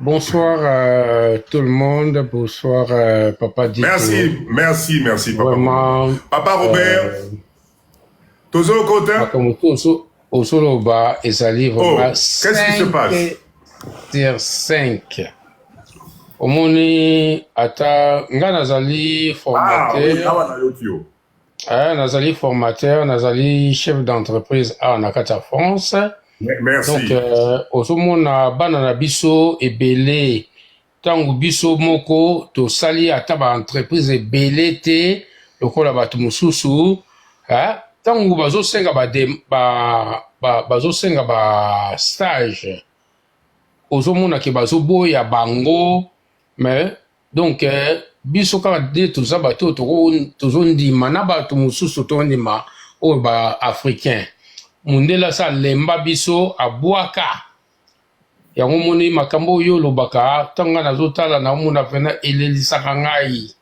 Bonsoir tout le monde, bonsoir Papa Dito. Merci, Papa Robert. Vraiment, Papa Robert, toujours côté. Makamutu Osoloba ezali Oh, vraiment qu'est-ce qui se passe? 5/5. Omoni ata nga nazali formateur. Nazali formateur, nazali chef d'entreprise à Nakata France. Merci. Donc, osomona bana na biso ebele tangu biso moko tosali ata ba entreprise ebele te lokola bato mosusu tangu bazosenga bazosenga ba stage ozomona ke bazoboya bango mais donc biso kaka de toza bato tozondima na bato mosusu tondima oyo ba africain mundela sa lemba biso abwaka yango moni makambo oyo olobaka ntango nazotala na omona vena elelisaka ngai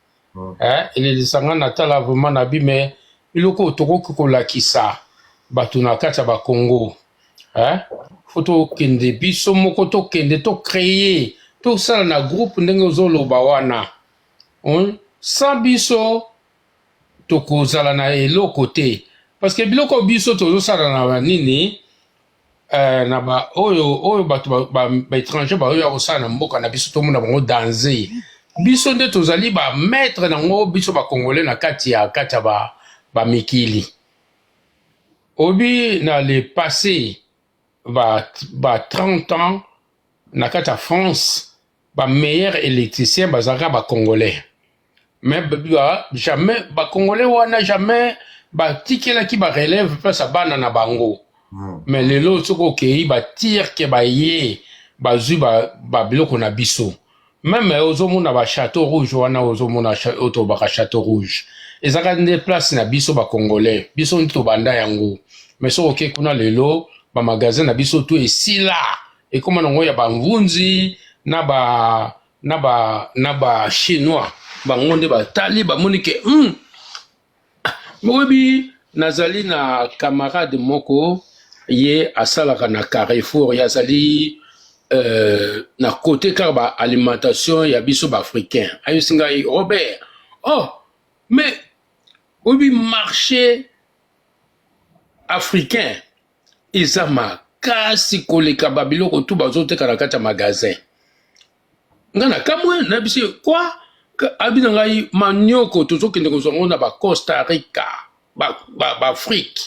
elelisaka na tala vraiment na bime biloko tokoki kolakisa bato na kati ya bakongo fo tokende biso moko tokende tocreye tosala na groupe ndenge ozoloba wana sans biso tokozala na eloko te parce que biloko biso tozosala na nini na ba oyo bato ba étranger ba oyo kosala na mboka na biso tomona bango danger biso nde tozali ba maître nango biso ba congolais na kati ya ba mikili obi na le passé ba 30 ans na kati ya France ba meilleur électricien bazaka ba congolais mais jamais ba congolais wana jamais batikelaki barelève mpe sa bana na bango mais lelo soki okei batire ke baye bazwi babiloko na biso meme ozomona bachateau rouge wana ozomona otobaka chateau rouge ezaka nde place na biso bacongolais biso nde tobanda yango mais soki okei kuna lelo bamagasin na biso to esila ekoma nango ya bamvunzi na bachinois bango nde batali bamoni ke Mobi nazali na camarade moko ye asalaka na Carrefour yazali na côté car ba alimentation ya biso ba africain ayosinga Robert mais obi marché africain izama kasi koleka babiloko tu bazoteka na kati ya magasin ngana kamwe na biso quoi abina ngai manioko tozokende kozongo na ba Costa Rica ba Afrique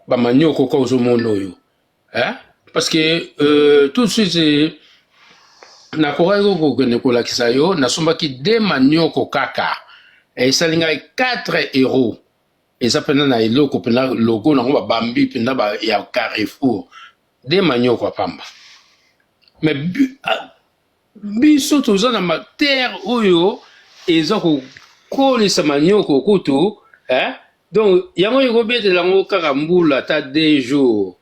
ba manioko ko ozomona oyo parce que tout de suite na korayo kokende kolakisa yo nasombaki de manioko kaka esali ngai 4 euros eza pena na eloko pena logo nango babambi pena ba ya Carrefour de manioko apamba mais biso toza na matere oyo eza kokolisa manioko kutu donc yango ekobetela yango kaka mbula ata 2 jours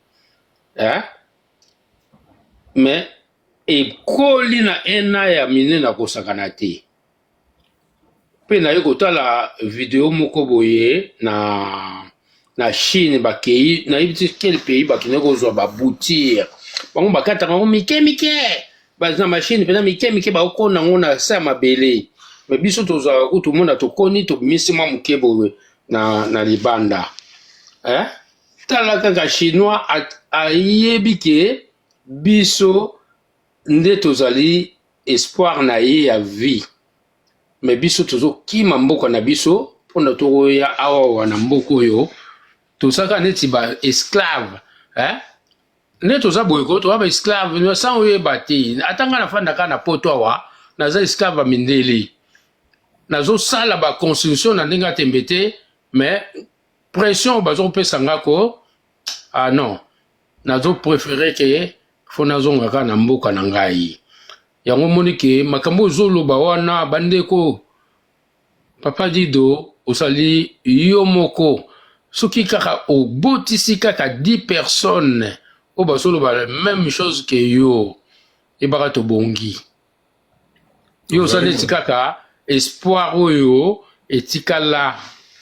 mais ekoli na ena ya minene akosakana te mpe naye kotala video moko boye na Chine bakei nayebi ti quel pays bakende kozwa baboutire bango bakataka yango mike baza machine pena mike baokona ngo na sa mabele mais biso tozala kutu mona tokoni tobimisi mwa moke boye na libanda tala kaka chinois ayebi ke biso nde tozali espoir na ye ya vie mais biso tozokima mboka na biso mpona tokoya awawa na mboka oyo tozalaka neti ba esclave ne toza boye ko toza ba esclave sans oyeba te atanga nafandaka na poto awa naza esclave mindeli nazosala ba constitution na ndenge atembe te mais pression bazopesa ngako non nazopréféré ke fo nazongaka na mboka na ngai yango moni ke makambo ozoloba wana bandeko Papa Dido osali yo moko soki kaka obotisi kaka 10 personnes o basoloba la même chose que yo ebaka tobongi yo osali kaka espoir oyo etikala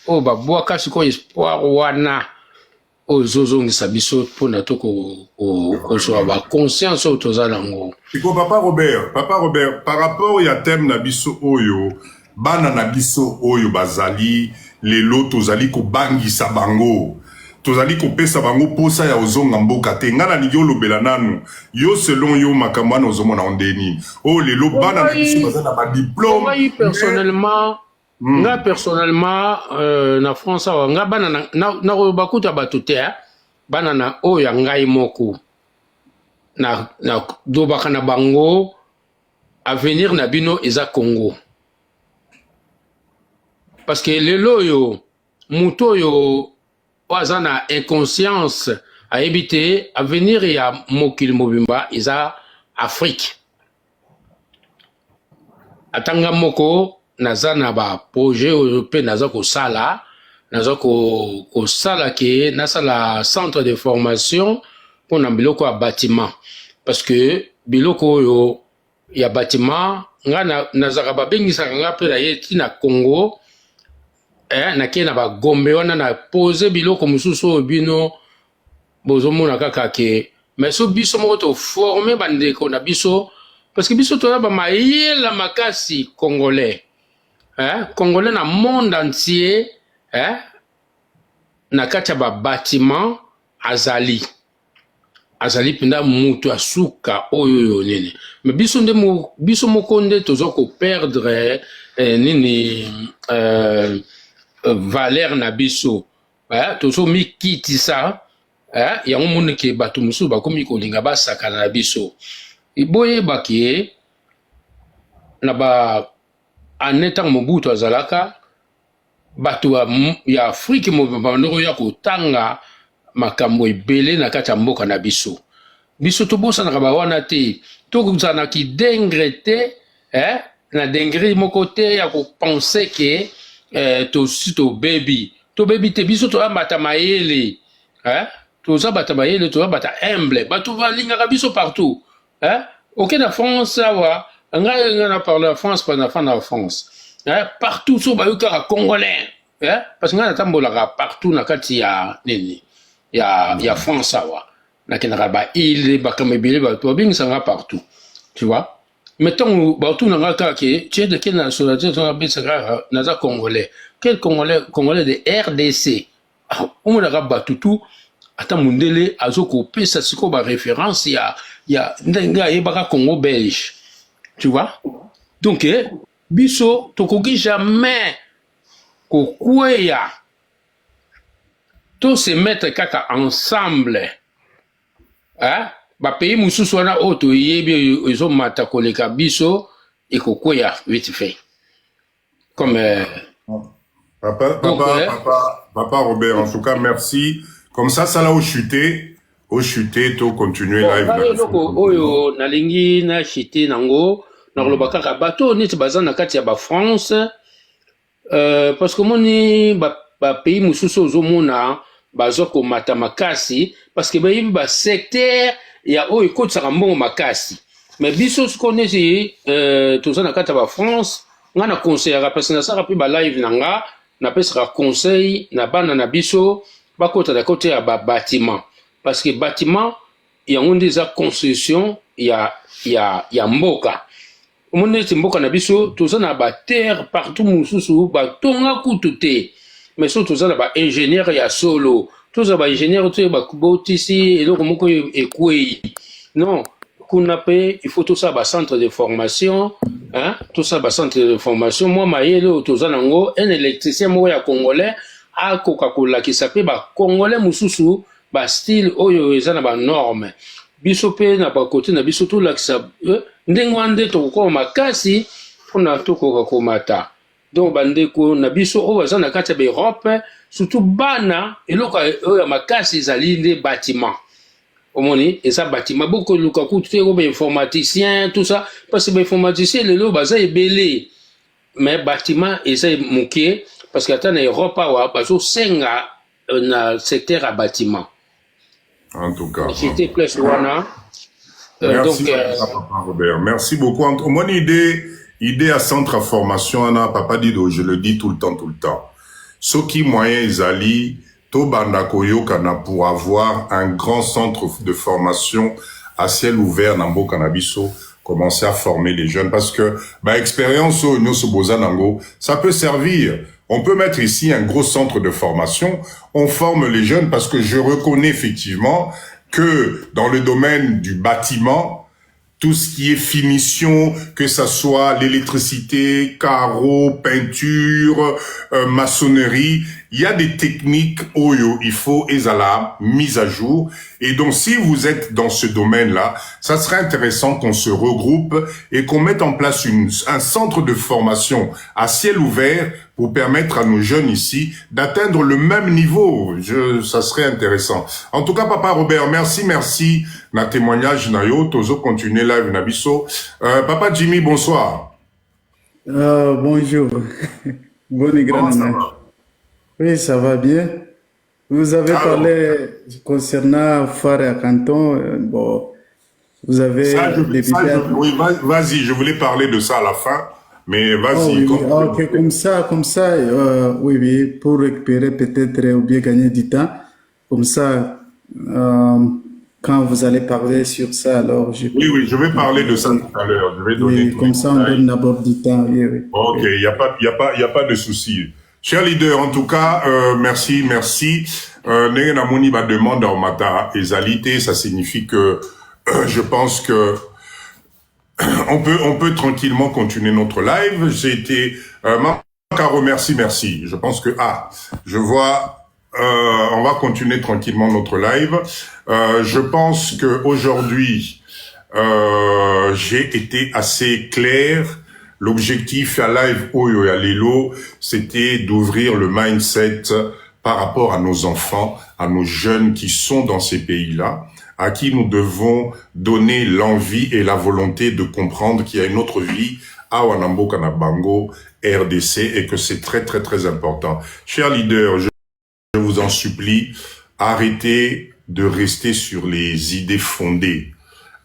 o babwaka sikoyo espoir wana ozozongisa biso mpona to kozwa baconscience oyo toza nango. Siko Papa Robert, par rapport ya thème na biso oyo, bana na biso oyo bazali, lelo tozali kobangisa bango, tozali kopesa bango posa ya ozonga mboka te, nga na lingi olobela nanu, yo selon yo makambo wana ozomona ondeni, oh lelo bana na biso bazali na badiplôme. Nga personnellement na France awa nga bana na bakuta bato te bana na oyo ngai moko na dobaka na bango avenir na bino eza Congo, parce que lelo yo muto yo aza na inconscience ayebi te avenir ya mokili mobimba eza Afrique. Atanga moko naza na ba projet européen naza ko sala ke nasala centre de formation pour na biloko ya bâtiment, parce que biloko yo ya bâtiment nga nazaka babengisaka nga pe na yeti na Congo na ke na ba Gombe wana na poser biloko mususu oyo bino bozomona kaka ke mais so biso moko to former bandeko na biso, parce que biso toza ba mayela makasi congolais. Congolais na monde entier na kati ya bâtiment azali penda mutu asuka oyo nene, mais biso moko nde toza ko perdre nini valeur na biso, tozo mikitisa yango moni ke bato mususu bakomi kolinga basakana na biso. Boyeba ke na ba anetang mobutu azalaka bato ya Afrique mobimba ya kotanga makambo ebele na kati ya mboka na biso. Biso tobosanaka bawana te, tokozala na kidengre te na dengri moko te ya kopense ke tobebi te. Biso toza bata mayele, toza bata mayele, toza bata humble, bato balingaka biso partout. Ok, na France awa nga na parle en France pas na fin en France, partout so bayuka congolais, parce que nga natambolaka partout na kati ya nini ya France awa na kenaka ba ile bakamebele bato babingisanga partout, tu vois. Mettons bato na ngaka ke tu es de quelle nationalité, on appelle ça naza congolais, quel congolais de RDC, on na bato tout ata mundele azoko pesa siko ba référence ya ndenga yebaka Congo belge. Tu vois? Donc, biso, tokoki jamais kokweya. Tous se mettre kaka ensemble. Ba pays mususu wana oto yebi ezo mata koleka biso et kokweya vite fait. Comme Papa Robert, en tout cas, merci. Comme ça l'a au chuté, to continuer live. Oyo nalingi na chité nango. Nakoloba kaka bato neti baza na kati ya ba France, parce que moni ba pays mususu ozomona bazo komata makasi, parce que bayibi ba secteur ya oyo ekotisaka mbongo makasi. Mais biso sikonesi toza na kati ya ba France, nga na conseillera parce que nasaka mpe ba live na nga napesaka conseil na bana na biso bakota na kote ya ba bâtiment, parce que bâtiment yango nde eza construction ya mboka. Omone mboka na biso toza na ba terre partout mususu batonga kutu te, mais so toza na ba ingénieur ya solo, toza ba ingénieur to ba kubotisi eloko moko ekwei. Non, kuna pe il faut tout ça ba centre de formation, tout ça ba centre de formation. Moi mayele toza nango un électricien moko ya congolais a Coca-Cola qui s'appelle ba congolais mususu ba style oyo eza na ba norme. Biso pe na ba côté na biso to lakisa ndengwande to ko makasi pona to ko komata. Donc bandeko na biso o baza na kati ya Europe, surtout bana eloko oyo makasi ezali nde bâtiment. Omoni eza bâtiment boko luka kutu ko ba informaticien tout ça, parce que ba informaticien lelo baza ebele, mais bâtiment eza muke parce que ata na Europe wa bazo senga na secteur à bâtiment. En tout cas. J'étais plus loin. Merci, Papa Robert. Merci beaucoup. Au moins, idée à centre à formation, Papa Dido, je le dis tout le temps. Ce qui moyen ils allaient, Tobanda Koyokana pour avoir un grand centre de formation à ciel ouvert Nambo Cannabiso, commencer à former les jeunes parce que expérience au Nango, ça peut servir. On peut mettre ici un gros centre de formation, on forme les jeunes parce que je reconnais effectivement que dans le domaine du bâtiment, tout ce qui est finition, que ça soit l'électricité, carreaux, peinture, maçonnerie, il y a des techniques oyo, il faut ezala mise à jour. Et donc, si vous êtes dans ce domaine-là, ça serait intéressant qu'on se regroupe et qu'on mette en place un centre de formation à ciel ouvert pour permettre à nos jeunes ici d'atteindre le même niveau. Ça serait intéressant. En tout cas, Papa Robert, merci. Na témoignage na yo, tozo continuer live na biso. Papa Jimmy, bonsoir. Bonjour. Bonne et grande année. Oui, ça va bien. Vous avez parlé concernant Phare à Canton. Bon, vous avez oui, vas-y, je voulais parler de ça à la fin, mais vas-y. Ok, comme ça, oui, pour récupérer peut-être ou bien gagner du temps. Comme ça, quand vous allez parler sur ça, alors Oui, je vais parler de ça tout à l'heure. Je vais donner. Comme ça, on donne d'abord du temps. Oui. Ok, il y a pas de souci. Cher leader, en tout cas, merci. Nena Moni va demander au mata ezalité, ça signifie que je pense que on peut tranquillement continuer notre live. J'ai été Caro, merci. Je pense que je vois. On va continuer tranquillement notre live. Je pense que aujourd'hui, j'ai été assez clair. L'objectif à live Oyo et à Lelo, c'était d'ouvrir le mindset par rapport à nos enfants, à nos jeunes qui sont dans ces pays-là, à qui nous devons donner l'envie et la volonté de comprendre qu'il y a une autre vie à Wanambo Kanabango, RDC, et que c'est très important. Chers leaders, je vous en supplie, arrêtez de rester sur les idées fondées.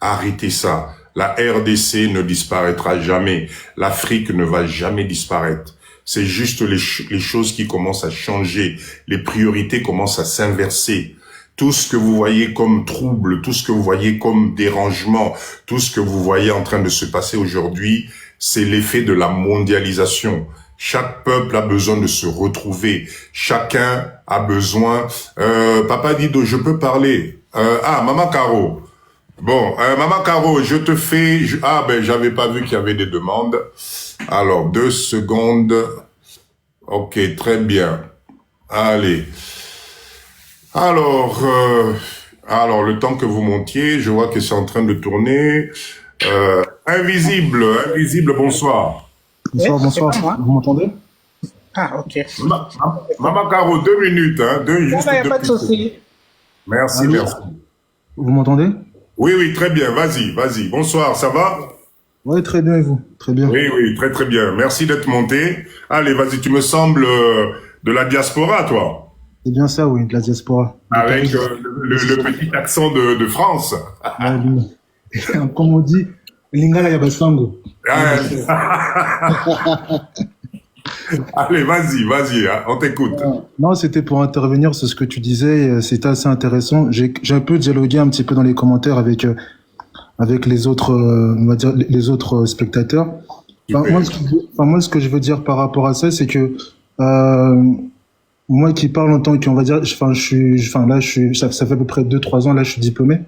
Arrêtez ça. La RDC ne disparaîtra jamais. L'Afrique ne va jamais disparaître. C'est juste les choses qui commencent à changer. Les priorités commencent à s'inverser. Tout ce que vous voyez comme trouble, tout ce que vous voyez comme dérangement, tout ce que vous voyez en train de se passer aujourd'hui, c'est l'effet de la mondialisation. Chaque peuple a besoin de se retrouver. Chacun a besoin... Papa Dido, je peux parler. Maman Caro. Bon, Maman Caro, je te fais... j'avais pas vu qu'il y avait des demandes. Alors, 2 secondes. Ok, très bien. Allez. Alors, le temps que vous montiez, je vois que c'est en train de tourner. Invisible, bonsoir. Bonsoir. Vous m'entendez? Ok. Maman Caro, 2 minutes, hein. Juste il n'y a pas de souci. Merci. Vous m'entendez? Oui, très bien. Vas-y. Bonsoir, ça va? Oui, très bien, et vous? Très bien. Oui, très bien. Merci d'être monté. Allez, vas-y, tu me sembles de la diaspora, toi. C'est bien ça, oui, de la diaspora. Avec le petit accent de France. Comme on dit, Lingala Yabasango. Allez, vas-y, hein, on t'écoute. Non, c'était pour intervenir sur ce que tu disais, c'était assez intéressant. J'ai un peu dialogué un petit peu dans les commentaires avec les autres, on va dire, les autres spectateurs. Moi, ce que je veux dire par rapport à ça, c'est que moi qui parle en tant que, on va dire, ça fait à peu près 2-3 ans, là, je suis diplômé.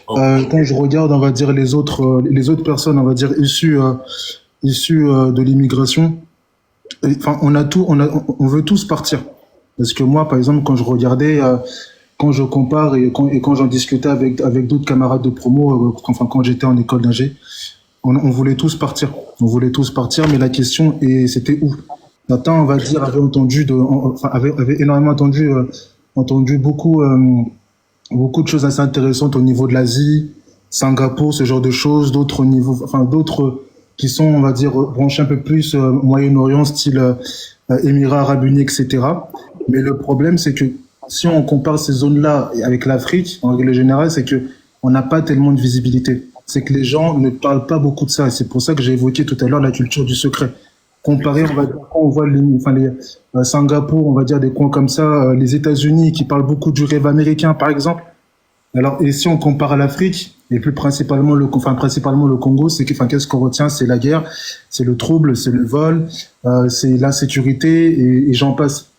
Quand je regarde, on va dire, les autres personnes, on va dire, issues de l'immigration, on veut tous partir. Parce que moi, par exemple, quand je regardais, quand je compare et quand j'en discutais avec d'autres camarades de promo, quand j'étais en école d'ingé, on voulait tous partir. Mais la question, c'était où? Nathan, on va dire, avait énormément entendu beaucoup de choses assez intéressantes au niveau de l'Asie, Singapour, ce genre de choses, d'autres qui sont, on va dire, branchés un peu plus Moyen-Orient, style Émirats Arabes Unis, etc. Mais le problème, c'est que si on compare ces zones-là avec l'Afrique, en règle générale, c'est que on n'a pas tellement de visibilité. C'est que les gens ne parlent pas beaucoup de ça. Et c'est pour ça que j'ai évoqué tout à l'heure la culture du secret. comparé, on va dire, quand on voit Singapour, on va dire des coins comme ça, les États-Unis qui parlent beaucoup du rêve américain, par exemple. Alors, et si on compare à l'Afrique, et plus principalement principalement le Congo, c'est que, qu'est-ce qu'on retient? C'est la guerre, c'est le trouble, c'est le vol, c'est l'insécurité, et j'en passe.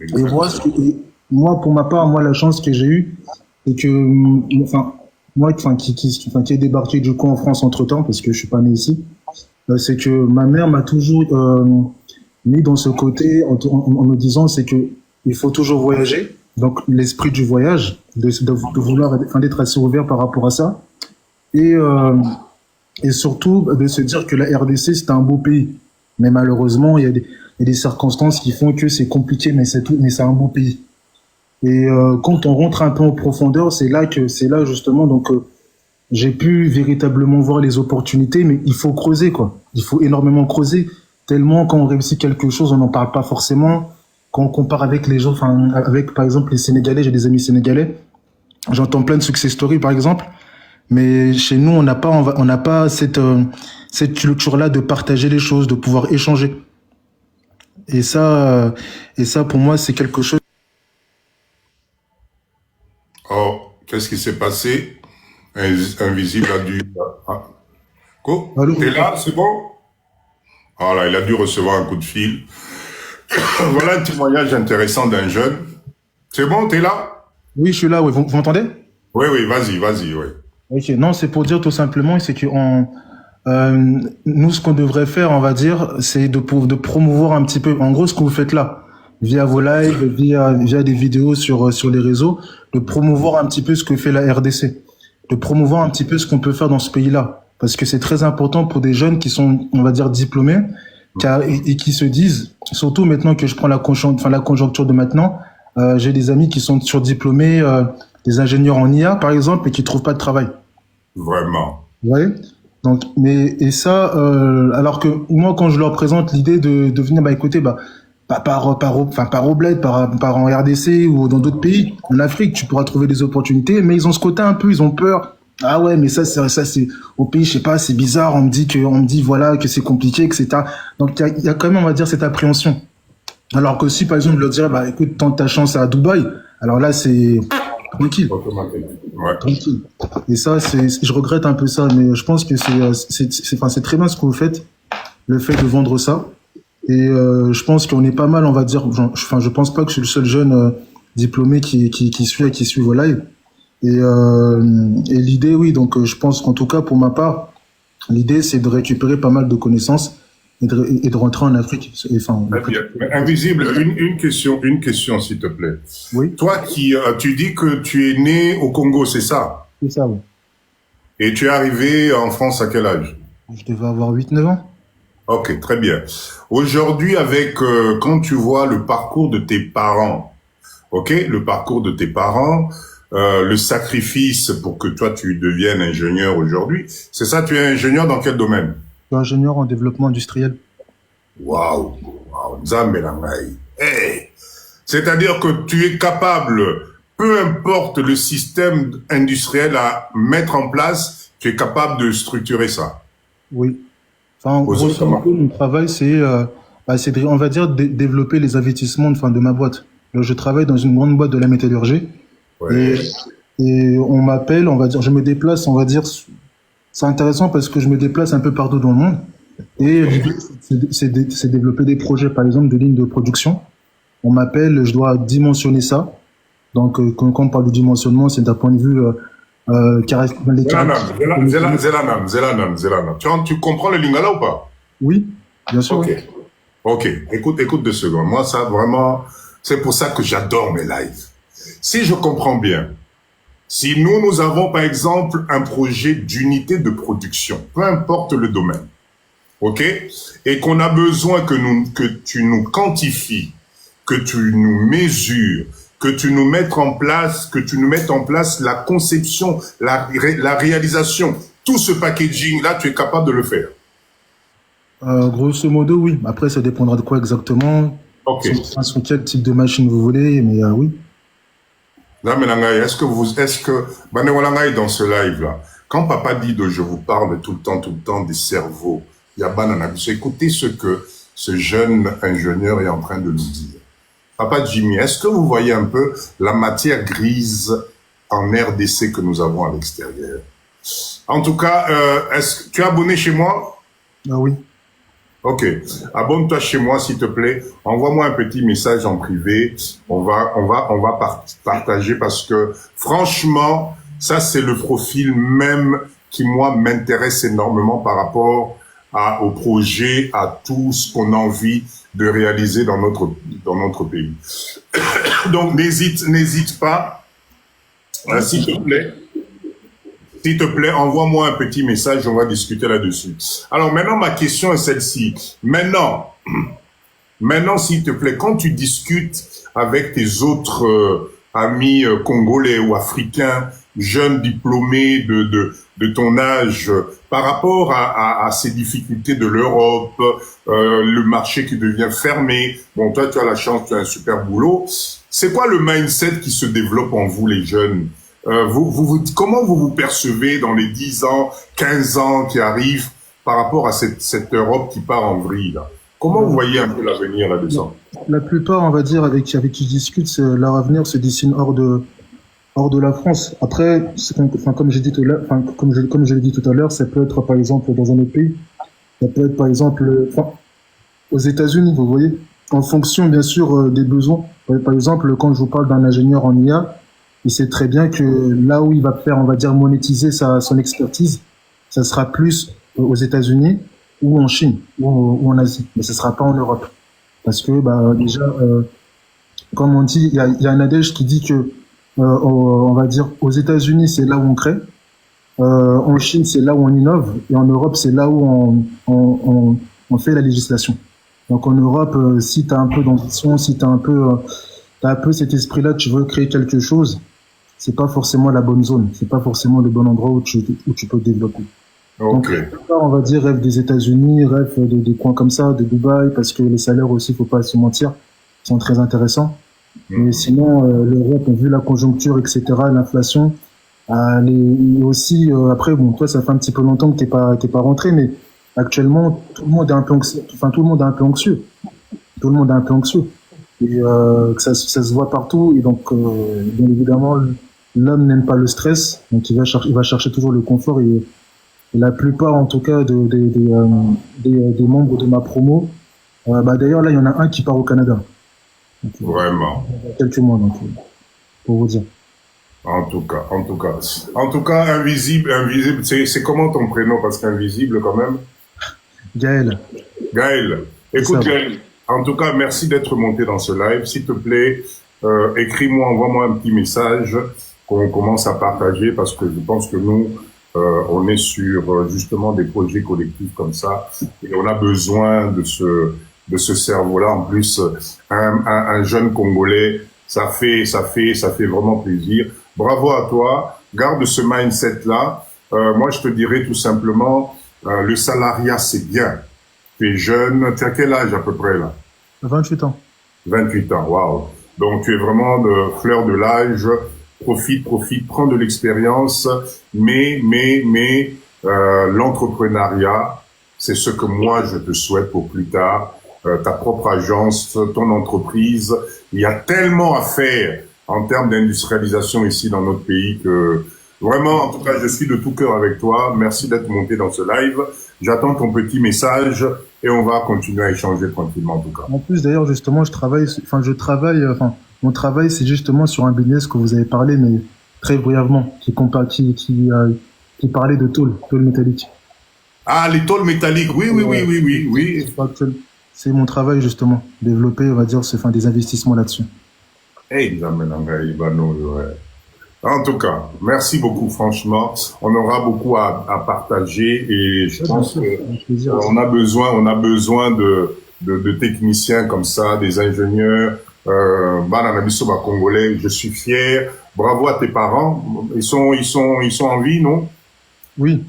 Et moi, pour ma part, moi, la chance que j'ai eue, c'est que, qui est débarqué du coup en France entre-temps, parce que je suis pas né ici, c'est que ma mère m'a toujours mis dans ce côté en me disant, c'est que il faut toujours voyager. Donc l'esprit du voyage, de vouloir d'être assez ouvert par rapport à ça, et surtout de se dire que la RDC c'est un beau pays, mais malheureusement il y a des circonstances qui font que c'est compliqué, mais c'est un beau pays. Et quand on rentre un peu en profondeur, c'est là justement donc j'ai pu véritablement voir les opportunités, mais il faut creuser quoi. Il faut énormément creuser. Tellement quand on réussit quelque chose, on n'en parle pas forcément. Quand on compare avec les gens, avec par exemple les Sénégalais, j'ai des amis sénégalais, j'entends plein de success stories par exemple, mais chez nous on n'a pas cette culture-là de partager les choses, de pouvoir échanger. Et ça pour moi c'est quelque chose. Oh, qu'est-ce qui s'est passé? Invisible a dû... Ah. T'es là, c'est bon? Ah là, il a dû recevoir un coup de fil. Voilà un témoignage intéressant d'un jeune. C'est bon, t'es là? Oui, je suis là, oui. Vous m'entendez? Oui, vas-y, oui. Ok, non, c'est pour dire tout simplement, c'est que nous, ce qu'on devrait faire, on va dire, c'est de promouvoir un petit peu, en gros, ce que vous faites là, via vos lives, via des vidéos sur les réseaux, de promouvoir un petit peu ce que fait la RDC, de promouvoir un petit peu ce qu'on peut faire dans ce pays-là, parce que c'est très important pour des jeunes qui sont, on va dire, diplômés, et qui se disent, surtout maintenant que je prends la conjoncture de maintenant, j'ai des amis qui sont surdiplômés, des ingénieurs en IA par exemple, et qui trouvent pas de travail. Vraiment. Vous voyez? Donc, alors que moi, quand je leur présente l'idée de venir, écoutez, par au bled, par en RDC ou dans d'autres pays, en Afrique, tu pourras trouver des opportunités, mais ils ont ce côté un peu, ils ont peur. Ah ouais, mais ça c'est au pays, je sais pas, c'est bizarre, on me dit voilà que c'est compliqué, etc. Donc il y a quand même, on va dire, cette appréhension. Alors que si par exemple je leur dirais écoute, tente ta chance à Dubaï, alors là c'est tranquille. Ouais. Tranquille. Et ça je regrette un peu ça, mais je pense que c'est très bien ce que vous faites, le fait de vendre ça. Et je pense qu'on est pas mal, on va dire, je pense pas que je suis le seul jeune diplômé qui suit vos lives. Et l'idée, oui, donc je pense qu'en tout cas, pour ma part, l'idée, c'est de récupérer pas mal de connaissances et de rentrer en Afrique. Invisible, une question, s'il te plaît. Oui. Toi, tu dis que tu es né au Congo, c'est ça? C'est ça, oui. Et tu es arrivé en France à quel âge? Je devais avoir 8-9 ans. Ok, très bien. Aujourd'hui, quand tu vois le parcours de tes parents, le sacrifice pour que toi tu deviennes ingénieur aujourd'hui, c'est ça, tu es ingénieur dans quel domaine? Je suis ingénieur en développement industriel. Waouh, Nzambe na ngai. Hey, c'est-à-dire que tu es capable, peu importe le système industriel à mettre en place, tu es capable de structurer ça. Oui. Enfin, grosso modo, mon travail, c'est on va dire, développer les investissements de ma boîte. Là, je travaille dans une grande boîte de la métallurgie. Ouais. Et on m'appelle, on va dire, je me déplace, on va dire, c'est intéressant parce que je me déplace un peu partout dans le monde. Et l'idée, c'est développer des projets, par exemple, de lignes de production. On m'appelle, je dois dimensionner ça. Donc, quand on parle de dimensionnement, c'est d'un point de vue Zelanam. Tu comprends le lingala ou pas? Oui, bien sûr. Ok, écoute 2 secondes. Moi, ça, vraiment, c'est pour ça que j'adore mes lives. Si je comprends bien, si nous avons, par exemple, un projet d'unité de production, peu importe le domaine, ok, et qu'on a besoin que tu nous quantifies, que tu nous mesures, que tu nous mettes en place la conception, la réalisation, tout ce packaging-là, tu es capable de le faire. Grosso modo, oui. Après, ça dépendra de quoi exactement. Ok. Sur quel type de machine vous voulez, mais oui. Là, Mélangaï, est-ce que, Banewalangaï, dans ce live-là, quand Papa dit je vous parle tout le temps des cerveaux, il y a Banana, écoutez ce que ce jeune ingénieur est en train de nous dire. Papa Jimmy, est-ce que vous voyez un peu la matière grise en RDC que nous avons à l'extérieur? En tout cas, est-ce que tu es abonné chez moi? Ah oui. Ok, abonne-toi chez moi s'il te plaît. Envoie-moi un petit message en privé. On va partager parce que franchement, ça c'est le profil même qui moi m'intéresse énormément par rapport au projet, à tout ce qu'on a envie de réaliser dans notre pays. Donc n'hésite pas, s'il te plaît, envoie-moi un petit message, on va discuter là-dessus. Alors maintenant, ma question est celle-ci. Maintenant, s'il te plaît, quand tu discutes avec tes autres amis congolais ou africains, jeunes diplômés de ton âge, par rapport à ces difficultés de l'Europe, le marché qui devient fermé, bon, toi, tu as la chance, tu as un super boulot. C'est quoi le mindset qui se développe en vous, les jeunes? Comment vous percevez dans les 10 ans, 15 ans qui arrivent par rapport à cette Europe qui part en vrille, là? Comment vous voyez un peu l'avenir là-dedans? La plupart, on va dire, avec qui je discute, leur avenir se dessine hors de la France. Après, comme je l'ai dit tout à l'heure, ça peut être par exemple dans un autre pays. Ça peut être par exemple aux États-Unis, vous voyez, en fonction bien sûr des besoins. Par exemple, quand je vous parle d'un ingénieur en IA, il sait très bien que là où il va faire, on va dire, monétiser son expertise, ça sera plus aux États-Unis ou en Chine ou en Asie, mais ce sera pas en Europe. Parce que déjà, comme on dit, il y a un adage qui dit que on va dire aux États-Unis c'est là où on crée, en Chine c'est là où on innove, et en Europe c'est là où on fait la législation. Donc en Europe, si tu as un peu d'ambition, si tu as un peu cet esprit-là, tu veux créer quelque chose, c'est pas forcément la bonne zone, c'est pas forcément le bon endroit où tu peux te développer. Donc, on va dire rêve des États-Unis, rêve des coins comme ça, de Dubaï, parce que les salaires aussi, faut pas se mentir, sont très intéressants. Mais sinon, l'Europe, vu la conjoncture, etc., l'inflation, et aussi, après, bon, toi, ça fait un petit peu longtemps que t'es pas rentré, mais actuellement, tout le monde est un peu anxieux. Tout le monde est un peu anxieux. Et que ça se voit partout. Et donc, bien évidemment, l'homme n'aime pas le stress, donc il va chercher toujours le confort. Et la plupart, en tout cas, des membres de ma promo, d'ailleurs, là, il y en a un qui part au Canada. Donc, vraiment. Quelques mois, donc, pour vous dire. En tout cas, invisible, c'est comment ton prénom? Parce qu'invisible, quand même. Gaël. Écoute, Gaël, en tout cas, merci d'être monté dans ce live. S'il te plaît, écris-moi, envoie-moi un petit message qu'on commence à partager, parce que je pense que nous, on est sur justement des projets collectifs comme ça, et on a besoin de ce cerveau-là. En plus, un jeune Congolais, ça fait vraiment plaisir. Bravo à toi. Garde ce mindset-là. Moi, je te dirais tout simplement, le salariat, c'est bien. Tu es jeune. Tu as quel âge à peu près là? 28 ans. 28 ans, waouh. Donc, tu es vraiment de fleur de l'âge. Profite, prends de l'expérience. Mais l'entrepreneuriat, c'est ce que moi, je te souhaite pour plus tard. Ta propre agence, ton entreprise. Il y a tellement à faire en termes d'industrialisation ici dans notre pays que vraiment, en tout cas, je suis de tout cœur avec toi. Merci d'être monté dans ce live. J'attends ton petit message et on va continuer à échanger tranquillement en tout cas. En plus, d'ailleurs, justement, mon travail, c'est justement sur un business que vous avez parlé, mais très brièvement, qui parlait de tôle métallique. Ah, les tôles métalliques, oui. C'est mon travail, justement, développer, on va dire, des investissements là-dessus. En tout cas, merci beaucoup, franchement. On aura beaucoup à partager et je pense qu'on a besoin de techniciens comme ça, des ingénieurs, congolais. Je suis fier. Bravo à tes parents. Ils sont en vie, non? Oui.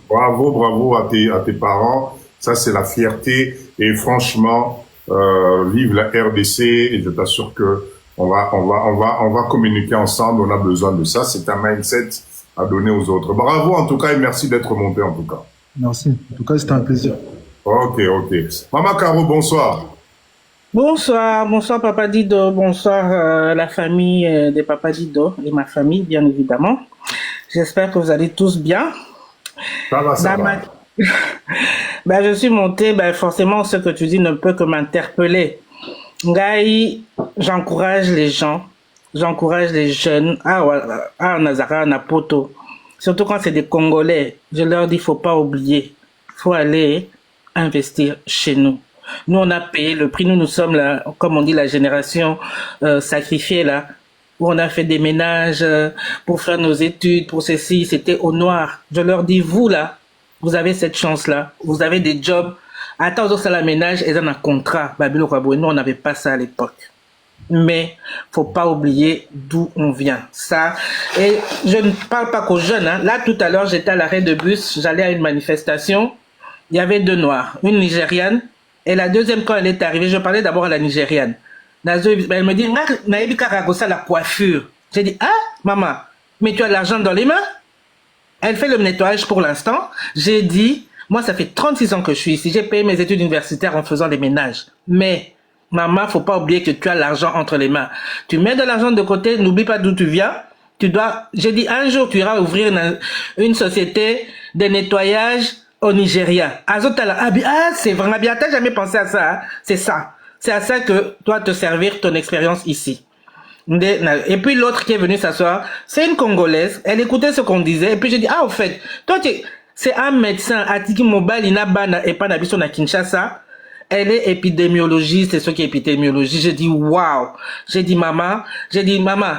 Bravo à tes parents. Ça, c'est la fierté. Et franchement, vive la RDC. Et je t'assure que on va communiquer ensemble. On a besoin de ça. C'est un mindset à donner aux autres. Bravo en tout cas et merci d'être monté en tout cas. Merci. En tout cas, c'était un plaisir. Ok, ok. Maman Caro, bonsoir. Bonsoir, bonsoir Papa Dido, bonsoir la famille de Papa Dido et ma famille, bien évidemment. J'espère que vous allez tous bien. Ça va, ça Dans va. ma- Ben, je suis monté, ben, forcément ce que tu dis ne peut que m'interpeller. Ngai, j'encourage les gens, j'encourage les jeunes à Nazara, à Napoto, surtout quand c'est des Congolais. Je leur dis, faut pas oublier, faut aller investir chez nous. Nous, on a payé le prix. Nous sommes là, comme on dit, la génération sacrifiée là, où on a fait des ménages pour faire nos études, pour ceci. C'était au noir. Je leur dis, vous là, vous avez cette chance-là. Vous avez des jobs. Attends, ça la ménage et dans un contrat. Babylon Kwaboué, nous, on n'avait pas ça à l'époque. Mais faut pas oublier d'où on vient. Ça, et je ne parle pas qu'aux jeunes. Hein. Là, tout à l'heure, j'étais à l'arrêt de bus, j'allais à une manifestation. Il y avait deux noirs, une nigériane, et la deuxième, quand elle est arrivée, je parlais d'abord à la nigériane. Elle me dit, Naïbi Karagosa, la coiffure. J'ai dit, ah, maman, mais tu as de l'argent dans les mains? Elle fait le nettoyage pour l'instant. J'ai dit, moi, ça fait 36 ans que je suis ici. J'ai payé mes études universitaires en faisant les ménages. Mais, maman, faut pas oublier que tu as l'argent entre les mains. Tu mets de l'argent de côté, n'oublie pas d'où tu viens. Tu dois, j'ai dit, un jour, tu iras ouvrir une société de nettoyage au Nigeria. C'est vraiment bien. T'as jamais pensé à ça, hein? C'est ça. C'est à ça que doit te servir ton expérience ici. Et puis l'autre qui est venue s'asseoir, c'est une Congolaise. Elle écoutait ce qu'on disait. Et puis j'ai dit, ah, au fait, c'est un médecin, Atiki Mobile, Inabana, et pas Nabiso na Kinshasa. Elle est épidémiologiste, c'est ce qui est épidémiologiste. J'ai dit, waouh. J'ai dit, maman,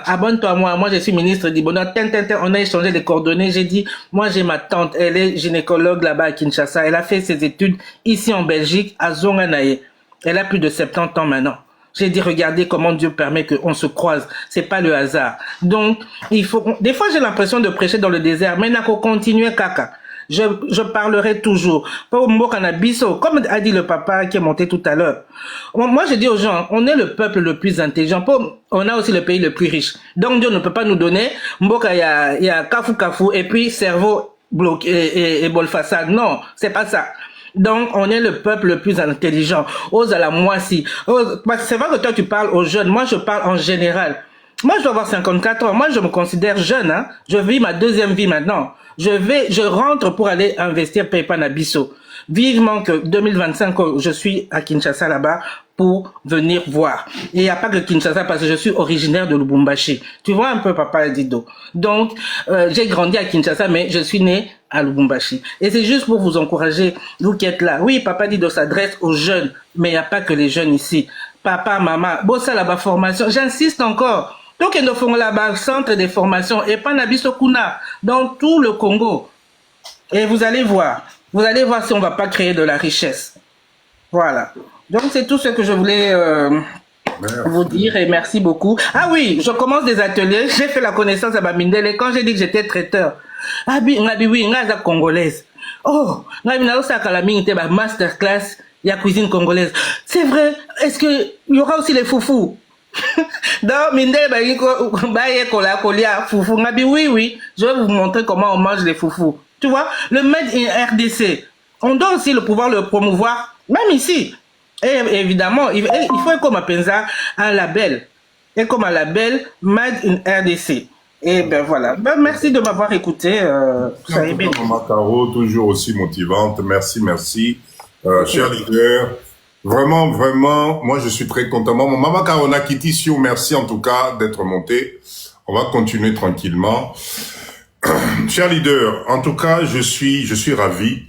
abonne-toi à moi. Moi, je suis ministre d'Ibona. On a échangé les coordonnées. J'ai dit, moi, j'ai ma tante. Elle est gynécologue là-bas à Kinshasa. Elle a fait ses études ici en Belgique, à Zonganaye. Elle a plus de 70 ans maintenant. J'ai dit, regardez comment Dieu permet qu'on se croise. C'est pas le hasard. Donc, des fois, j'ai l'impression de prêcher dans le désert, mais il n'a qu'à continuer, caca. Je parlerai toujours. Comme a dit le papa qui est monté tout à l'heure. Moi, je dis aux gens, on est le peuple le plus intelligent. On a aussi le pays le plus riche. Donc, Dieu ne peut pas nous donner, Mboka, il y a Kafu, et puis cerveau bloqué et bolfassade. Non, c'est pas ça. Donc, on est le peuple le plus intelligent. Ose à la moissi. C'est vrai que toi, tu parles aux jeunes. Moi, je parle en général. Moi, je dois avoir 54 ans. Moi, je me considère jeune, hein. Je vis ma deuxième vie maintenant. Je rentre pour aller investir Paypan à Bissau. Vivement que 2025, je suis à Kinshasa là-bas pour venir voir. Et il n'y a pas que Kinshasa parce que je suis originaire de Lubumbashi. Tu vois un peu, Papa Dido. Donc, j'ai grandi à Kinshasa, mais je suis né à Lubumbashi. Et c'est juste pour vous encourager, vous qui êtes là. Oui, Papa Dido s'adresse aux jeunes, mais il n'y a pas que les jeunes ici. Papa, maman, bossa là-bas formation. J'insiste encore. Donc, nous faisons là-bas centre de formation et pas Nabiso Kuna dans tout le Congo. Et vous allez voir si on ne va pas créer de la richesse. Voilà. Donc, c'est tout ce que je voulais vous dire et merci beaucoup. Ah oui, je commence des ateliers. J'ai fait la connaissance à Bamindele quand j'ai dit que j'étais traiteur. Ah oui, nga congolaise. Oh, nga binalo sakalaming te ba masterclass ya cuisine congolaise. C'est vrai. Est-ce que il y aura aussi les foufous? Donc, Mindele foufou. Oui, je vais vous montrer comment on mange les foufous. Tu vois, le Made in RDC, on doit aussi le pouvoir le promouvoir, même ici. Et évidemment, il faut comme un label. Et comme un label Made in RDC. Et ben voilà. Ben, merci de m'avoir écouté. Ça est bien. Maman Caro, toujours aussi motivante. Merci. Cher leader. Vraiment, moi je suis très content. Maman Karona Kitissio, merci en tout cas d'être monté. On va continuer tranquillement. Cher leader, en tout cas, je suis ravi.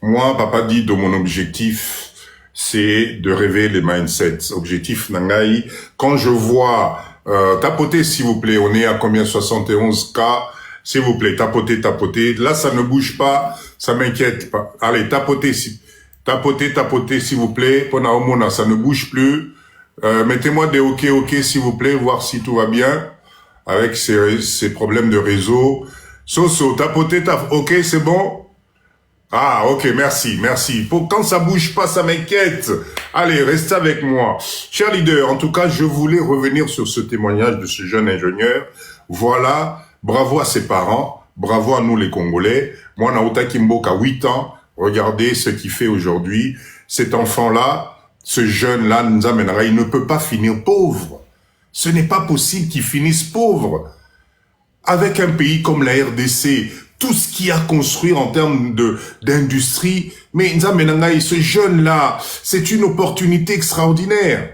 Moi, Papa dit de mon objectif, c'est de réveiller les mindsets. Objectif Nangaï. Quand je vois, tapotez s'il vous plaît, on est à combien? 71K. S'il vous plaît, tapotez. Là, ça ne bouge pas, ça m'inquiète pas. Allez, tapotez s'il vous plaît. Pona Omona, ça ne bouge plus. Mettez-moi des OK, s'il vous plaît, voir si tout va bien avec ces problèmes de réseau. Soso, tapotez, OK, c'est bon? Ah, OK, merci. Quand ça bouge pas, ça m'inquiète. Allez, restez avec moi. Cher leader, en tout cas, je voulais revenir sur ce témoignage de ce jeune ingénieur. Voilà, bravo à ses parents, bravo à nous les Congolais. Moi, Naouta Kimboka, 8 ans, Regardez ce qu'il fait aujourd'hui. Cet enfant-là, ce jeune-là, Nzamenara, il ne peut pas finir pauvre. Ce n'est pas possible qu'il finisse pauvre. Avec un pays comme la RDC, tout ce qu'il a construit en termes d'industrie, mais Nzamenanga, ce jeune-là, c'est une opportunité extraordinaire.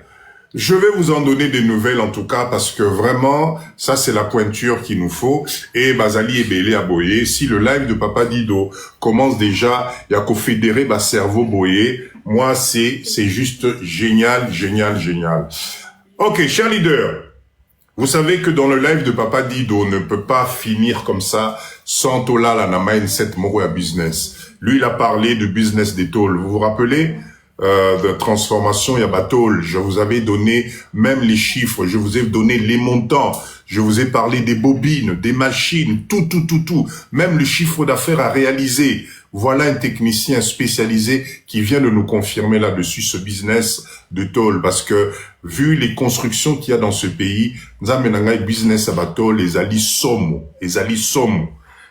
Je vais vous en donner des nouvelles en tout cas parce que vraiment, ça c'est la pointure qu'il nous faut. Et Bazali et Bélé à Boyer, si le live de Papa Dido commence déjà, il y a qu'au fédérer ma cerveau Boyer. Moi, c'est juste génial, génial, génial. Ok, cher leader, vous savez que dans le live de Papa Dido, on ne peut pas finir comme ça sans Tola la Namain 7 Moro à business. Lui, il a parlé de business des tôles. Vous vous rappelez? De transformation, il y a Batol. Je vous avais donné même les chiffres, je vous ai donné les montants, je vous ai parlé des bobines, des machines, tout. Même le chiffre d'affaires à réaliser. Voilà un technicien spécialisé qui vient de nous confirmer là-dessus ce business de tôle. Parce que, vu les constructions qu'il y a dans ce pays, Nzamenanga business à Batol, les ali somo.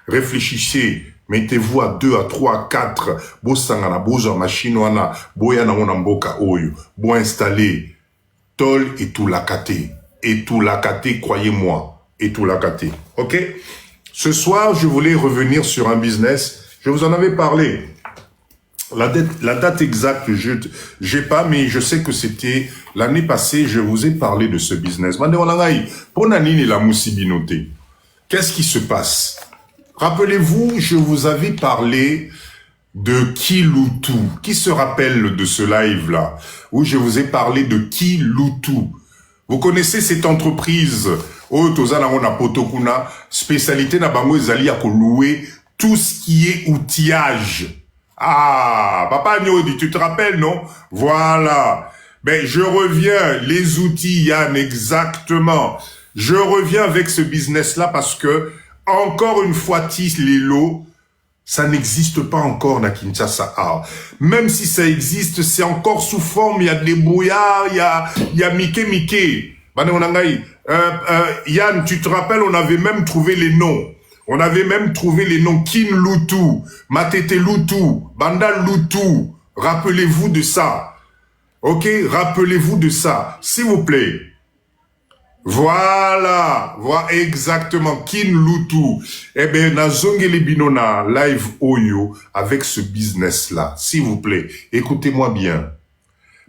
Réfléchissez. Mettez-vous à 2, à 3, à 4. Bo sangana, bo en machine wana, bo yana wana mboka oyo. Bo installer. Tol et tout la kate. Et tout la kate, croyez-moi. Et tout la kate. Ok? Ce soir, je voulais revenir sur un business. Je vous en avais parlé. La date exacte, j'ai pas, mais je sais que c'était l'année passée, je vous ai parlé de ce business. Qu'est-ce qui se passe? Rappelez-vous, je vous avais parlé de Kiloutou. Qui se rappelle de ce live-là? Où je vous ai parlé de Kiloutou. Vous connaissez cette entreprise, spécialité na bango ezali à louer tout ce qui est outillage. Ah, Papa Nyodi, tu te rappelles, non? Voilà. Ben, je reviens, les outils, Yann, exactement. Je reviens avec ce business-là parce que encore une fois, Tis Lelo, ça n'existe pas encore dans Kinshasa. Même si ça existe, c'est encore sous forme, il y a des brouillards, il y a Mickey. Yann, tu te rappelles, on avait même trouvé les noms. On avait même trouvé les noms Kin Loutou, Matete Loutou, Banda Loutou. Rappelez-vous de ça. Ok, rappelez-vous de ça, s'il vous plaît. Voilà exactement, Kin Loutou. Eh ben, na zongeli binona live Oyo avec ce business-là, s'il vous plaît. Écoutez-moi bien.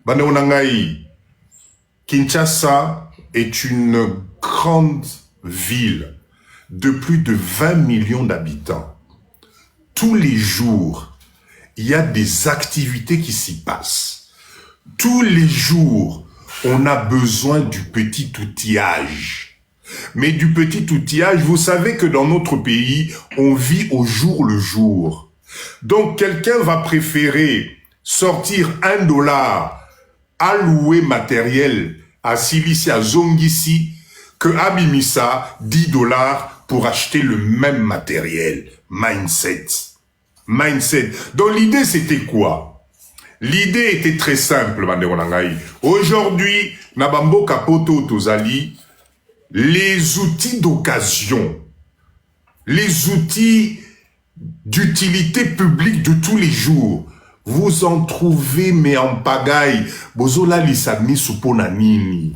Bane onangai, Kinshasa est une grande ville de plus de 20 millions d'habitants. Tous les jours, il y a des activités qui s'y passent. Tous les jours, on a besoin du petit outillage. Mais du petit outillage, vous savez que dans notre pays, on vit au jour le jour. Donc, quelqu'un va préférer sortir $1 à louer matériel à Silici, à Zongisi, que à Bimisa, $10 pour acheter le même matériel. Mindset. Donc, l'idée, c'était quoi? L'idée était très simple, aujourd'hui, Nabambo Kapoto Tozali, les outils d'occasion, les outils d'utilité publique de tous les jours, vous en trouvez, mais en pagaille. Bozola lisami suponanini.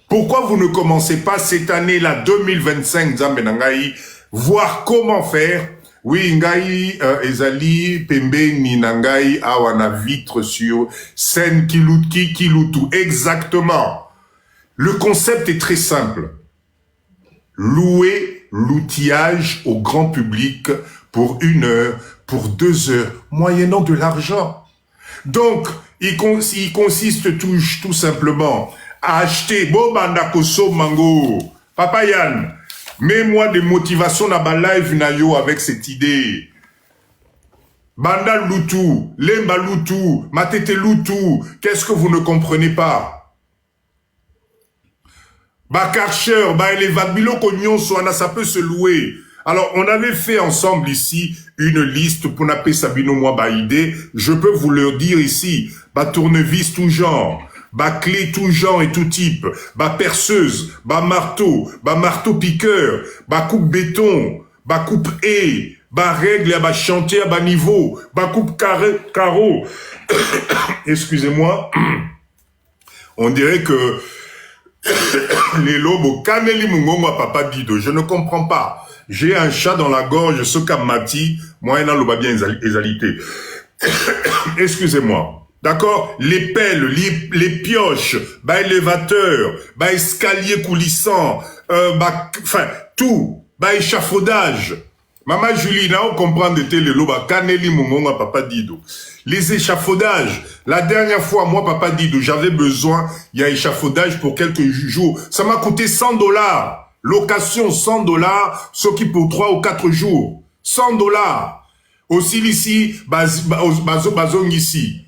Pourquoi vous ne commencez pas cette année-là, 2025, Zambenangaï, voir comment faire? Oui, ngai ezali pembe ni nangai awana vitre sur scène kiloutou. Exactement. Le concept est très simple. Louer l'outillage au grand public pour 1 heure, pour 2 heures, moyennant de l'argent. Donc, il consiste tout simplement à acheter Bobanda Koso Mango. Papa Yann, mets-moi des motivations dans ma live nayo avec cette idée. Banda Loutou, Lemba Loutou, Matete Loutou, qu'est-ce que vous ne comprenez pas? Karcher, Eleva Biloko Nyonso, ça peut se louer. Alors, on avait fait ensemble ici une liste pour n'appeler Sabino moi idée. Je peux vous le dire ici. Tournevis tout genre. Clé tout genre et tout type, perceuse, marteau piqueur, coupe béton, coupe haie, ba règle, ba chantier, ba niveau, ba coupe carré, carreau. Excusez-moi. On dirait que les lobes, kaneli mungongo à papa Dido. Je ne comprends pas. J'ai un chat dans la gorge, ce kamati, moi, il a le bien exalité. Excusez-moi. D'accord? Les pelles, les pioches, bah, élévateur, bah, escalier coulissant, bah, enfin, tout, bah, échafaudage. Maman Julie, on comprend de télé, bah, kaneli mungongo à papa Dido. Les échafaudages. La dernière fois, moi, papa Dido, j'avais besoin, il y a échafaudage pour quelques jours. Ça m'a coûté $100. Location, $100, ce qui pour 3 ou 4 jours. $100. Aussi ici, bazong ici.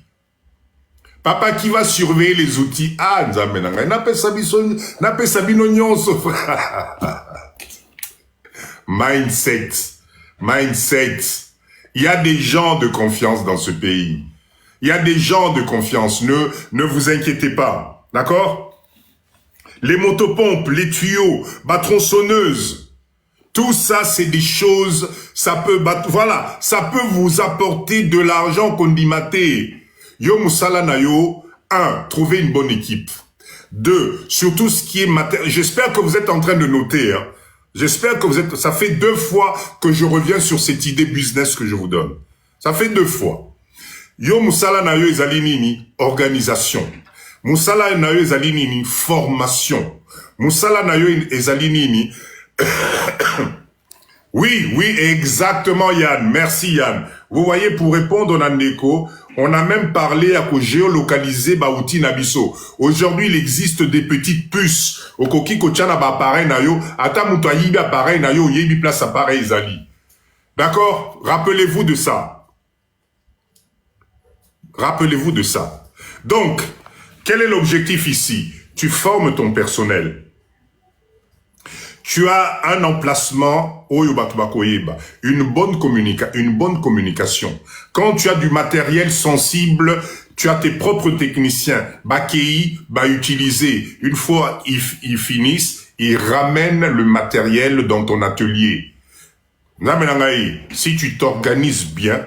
Papa qui va surveiller les outils. Ah, nzamenanga. N'appelle sabino nyonso. Mindset. Mindset. Il y a des gens de confiance dans ce pays. Il y a des gens de confiance. Ne vous inquiétez pas. D'accord? Les motopompes, les tuyaux, tronçonneuses. Tout ça, c'est des choses, ça peut, voilà, ça peut vous apporter de l'argent condimaté. Yo musala na yo, 1, trouvez une bonne équipe. 2, surtout ce qui est matériel. J'espère que vous êtes en train de noter, hein. J'espère que vous êtes, ça fait 2 fois que je reviens sur cette idée business que je vous donne. Ça fait 2 fois. Yo musala na yo ezali nini, organisation. Musala na yo ezali nini, formation. Musala na yo ezali nini, oui, exactement Yann. Merci Yann. Vous voyez, pour répondre à Nandeko, on a même parlé à géolocaliser outil nabiso. Aujourd'hui, il existe des petites puces. Au koki kochana ba appareil na yo, ata muto yibi appareil na yo, yibi place appareil zali. D'accord? Rappelez-vous de ça. Rappelez-vous de ça. Donc, quel est l'objectif ici? Tu formes ton personnel. Tu as un emplacement, une bonne communication. Quand tu as du matériel sensible, tu as tes propres techniciens, utiliser. Une fois ils finissent, ils ramènent le matériel dans ton atelier. Si tu t'organises bien,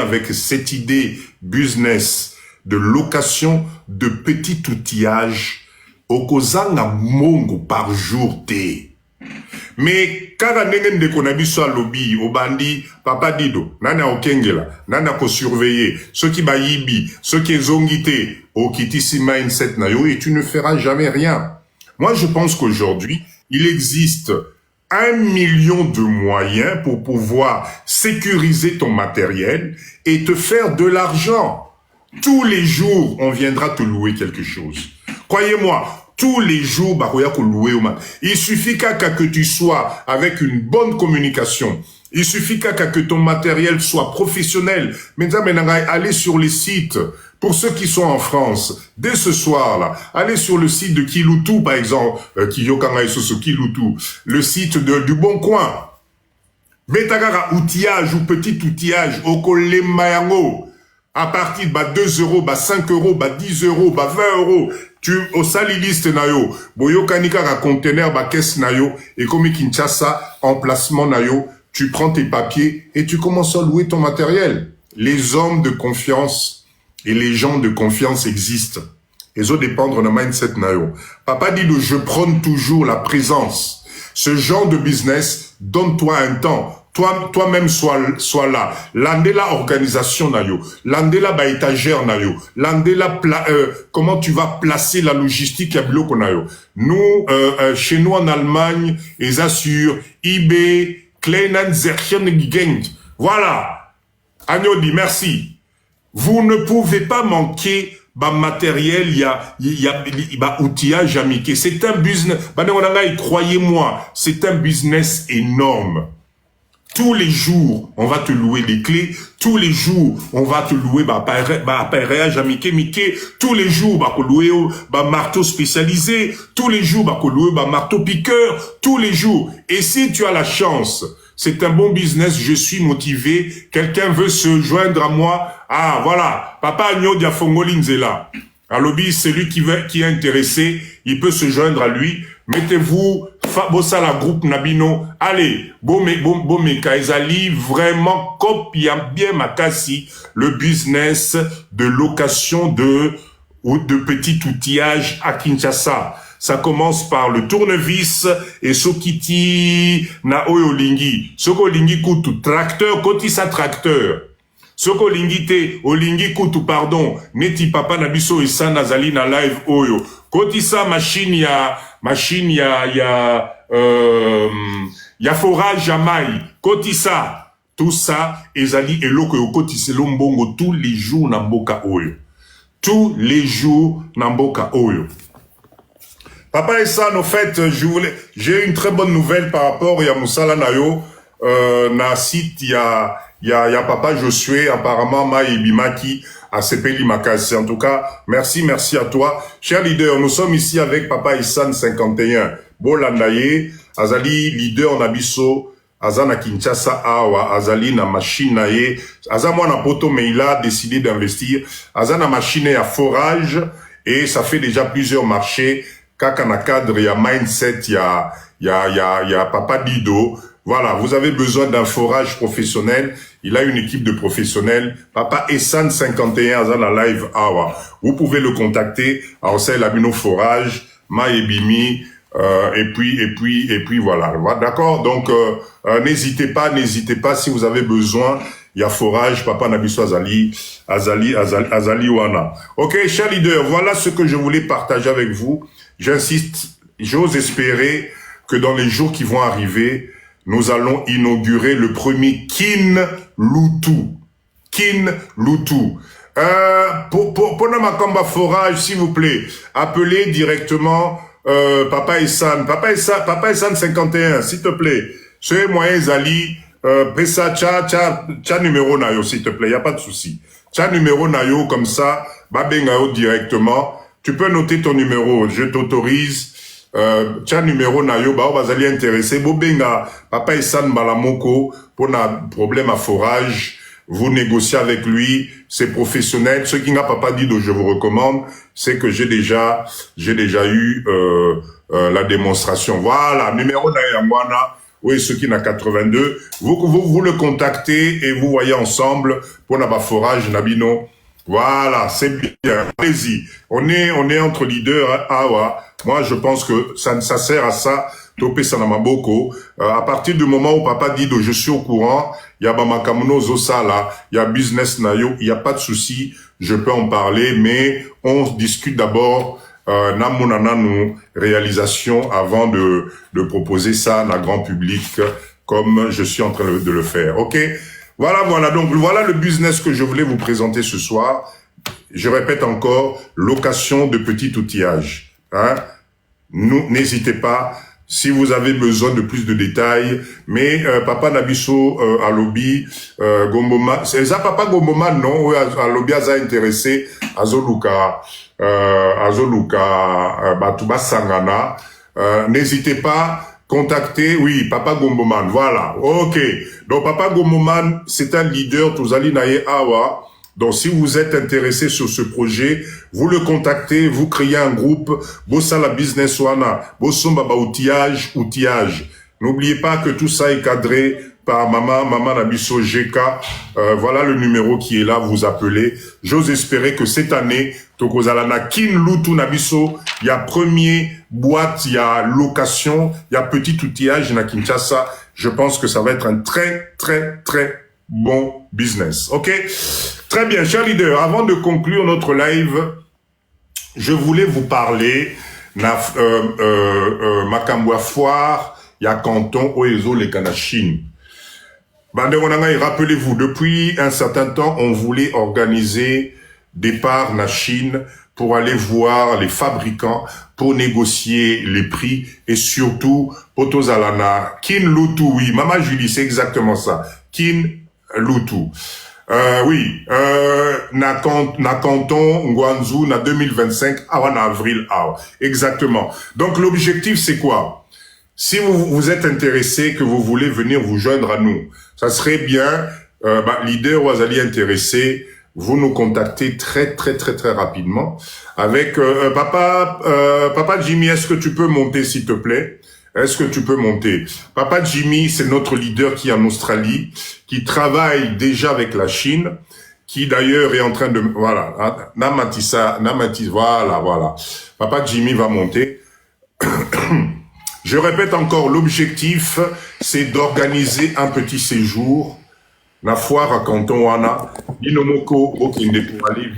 avec cette idée business de location de petit outillage, okozanga mongo par jour te. Mais kada nenge ndeko na biso alobi obandi papa Dido nana okengela nana ko surveiller ceux qui bayibi ceux qui zongite okitisi mindset na yo et tu ne feras jamais rien. Moi je pense qu'aujourd'hui il existe 1 million de moyens pour pouvoir sécuriser ton matériel et te faire de l'argent. Tous les jours on viendra te louer quelque chose. Croyez-moi, tous les jours, il suffit que tu sois avec une bonne communication. Il suffit que ton matériel soit professionnel. Maintenant, allez sur les sites. Pour ceux qui sont en France, dès ce soir-là, allez sur le site de Kiloutou, par exemple, Kiloutou, le site du Bon Coin. Betagara outillage ou petit outillage, Okole Mayango. À partir de 2 €, 5 €, 10 €, 20 €, tu au saliliste nayo, boyo kanika ka conteneur caisse nayo et comme Kinshasa emplacement nayo, tu prends tes papiers et tu commences à louer ton matériel. Les hommes de confiance et les gens de confiance existent. Ils ont dépendre de mindset nayo. Papa dit je prône toujours la présence. Ce genre de business, donne-toi un temps. Toi-même sois là. Landela organisation nayo, landela étagère nayo, landela comment tu vas placer la logistique à bloc nayo. Nous chez nous en Allemagne, ils assurent eBay, Kleinen Zerchen. Voilà. Agneau dit merci. Vous ne pouvez pas manquer matériel, il y a outillage amiqué. C'est un business. Croyez-moi, c'est un business énorme. Tous les jours, on va te louer des clés. Tous les jours, on va te louer appareillage miqué. Tous les jours, louer marteau spécialisé. Tous les jours, louer marteau piqueur. Tous les jours. Et si tu as la chance, c'est un bon business, je suis motivé. Quelqu'un veut se joindre à moi. Ah, voilà. Papa Agno Diafongolin Zela. À lobby, celui qui est intéressé, il peut se joindre à lui. mettez-vous, bossa la groupe Nabino, allez, Bomeka ezali, vraiment, copia bien makasi, le business de location de petit outillage à Kinshasa. Ça commence par le tournevis et sokiti na oyolingi. Soko lingi kutu tracteur, kotisa tracteur. Soko lingi te, olingi kutu pardon, neti papa na biso isa nazali na live oyo. Kotisa machine ya forage ya mai. Kotisa. Tout ça, ezali eloko yo kotiselo mbongo tous les jours na mboka oyo. Tous les jours na mboka oyo. Papa Essan, au fait, j'ai une très bonne nouvelle par rapport à Moussala Nayo, na site, il y a Papa Josué, apparemment, Maï Bimaki, à Sepeli Makassi. En tout cas, merci à toi. Cher leader, nous sommes ici avec Papa Essan 51. Bolandaye, Azali, leader Nabiso, Azana Kinshasa Awa, Azali na machine naye, Azamwa na poto, mais il a décidé d'investir. Azana machine à forage, et ça fait déjà plusieurs marchés. Kaka na cadre, il y a mindset, il y a Papa Dido. Voilà, vous avez besoin d'un forage professionnel. Il a une équipe de professionnels. Papa Essan 51, Azana Live Awa. Vous pouvez le contacter. Alors, c'est l'Abino Forage, Maebimi, et puis voilà. D'accord? Donc, n'hésitez pas si vous avez besoin. Il y a forage, Papa Nabiso Azali Wana. Ok, cher leader, voilà ce que je voulais partager avec vous. J'insiste, j'ose espérer que dans les jours qui vont arriver, nous allons inaugurer le premier Kin Lutu. Kin Lutu. Pour Namakamba Forage, s'il vous plaît, appelez directement Papa Essan 51, s'il te plaît. Ce moyen Zali, Pesa, tcha numéro nayo, s'il te plaît, y a pas de souci. Tcha numéro nayo, comme ça, Babengao directement. Tu peux noter ton numéro, je t'autorise. Tcha numéro nayo, bah, on va aller intéresser. Bobenga, Papa Essan Balamoko, pour un problème à forage. Vous négociez avec lui, c'est professionnel. Ce qui n'a pas dit, je vous recommande, c'est que j'ai déjà eu la démonstration. Voilà, numéro Nayamwana, oui, ce qui n'a 82. Vous le contactez et vous voyez ensemble pour n'a pas forage Nabino. Voilà, c'est bien. Allez-y. On est entre leaders, hein. Ah ouais. Moi, je pense que ça sert à ça. Topé Sanamaboko. À partir du moment où Papa dit je suis au courant, il y a Bamakamuno Zosala, il y a Business Nayo, il n'y a pas de souci, je peux en parler, mais on discute d'abord namunananu réalisation avant de proposer ça à la grand public comme je suis en train de le faire. Ok? Voilà. Donc, voilà le business que je voulais vous présenter ce soir. Je répète encore, location de petit outillage. Hein? N'hésitez pas. Si vous avez besoin de plus de détails, mais Papa Nabiso à lobby Gomboma, c'est ça Papa Gomboma non, à lobby a intéressé Azoluka Batuba Sangana. N'hésitez pas, contactez, oui, Papa Gomboman, voilà, ok. Donc Papa Gomboman, c'est un leader Touzali Naye Awa. Donc, si vous êtes intéressé sur ce projet, vous le contactez, vous créez un groupe, Bossala Business Wana, Bossomba outillage. N'oubliez pas que tout ça est cadré par Maman Nabiso GK. Voilà le numéro qui est là, vous appelez. J'ose espérer que cette année, Tokozalana Kin Lutu Nabiso, il y a premier boîte, il y a location, il y a petit outillage na Kinshasa. Je pense que ça va être un très, très, très bon business. Ok? Très bien, cher leader, avant de conclure notre live, je voulais vous parler Makambwa Foire, il y a Canton, Oezo, les Kanachine. Rappelez-vous, depuis un certain temps, on voulait organiser départ na Chine pour aller voir les fabricants, pour négocier les prix et surtout, Potozalana, Kin Lutu, oui, Maman Julie, c'est exactement ça, Kin Lutu. Oui, na Canton, Ngwanzu, na 2025, avant avril, exactement. Donc, l'objectif, c'est quoi? Si vous êtes intéressé, que vous voulez venir vous joindre à nous, ça serait bien, leader Wazali intéressé, vous nous contactez très rapidement. Avec Papa Jimmy, est-ce que tu peux monter, s'il te plaît? Est-ce que tu peux monter? Papa Jimmy, c'est notre leader qui est en Australie, qui travaille déjà avec la Chine, qui d'ailleurs est en train de... Voilà, Namatissa, voilà. Papa Jimmy va monter. Je répète encore, l'objectif, c'est d'organiser un petit séjour, la foire à Canton Wana, Inomoko Okinde, pour aller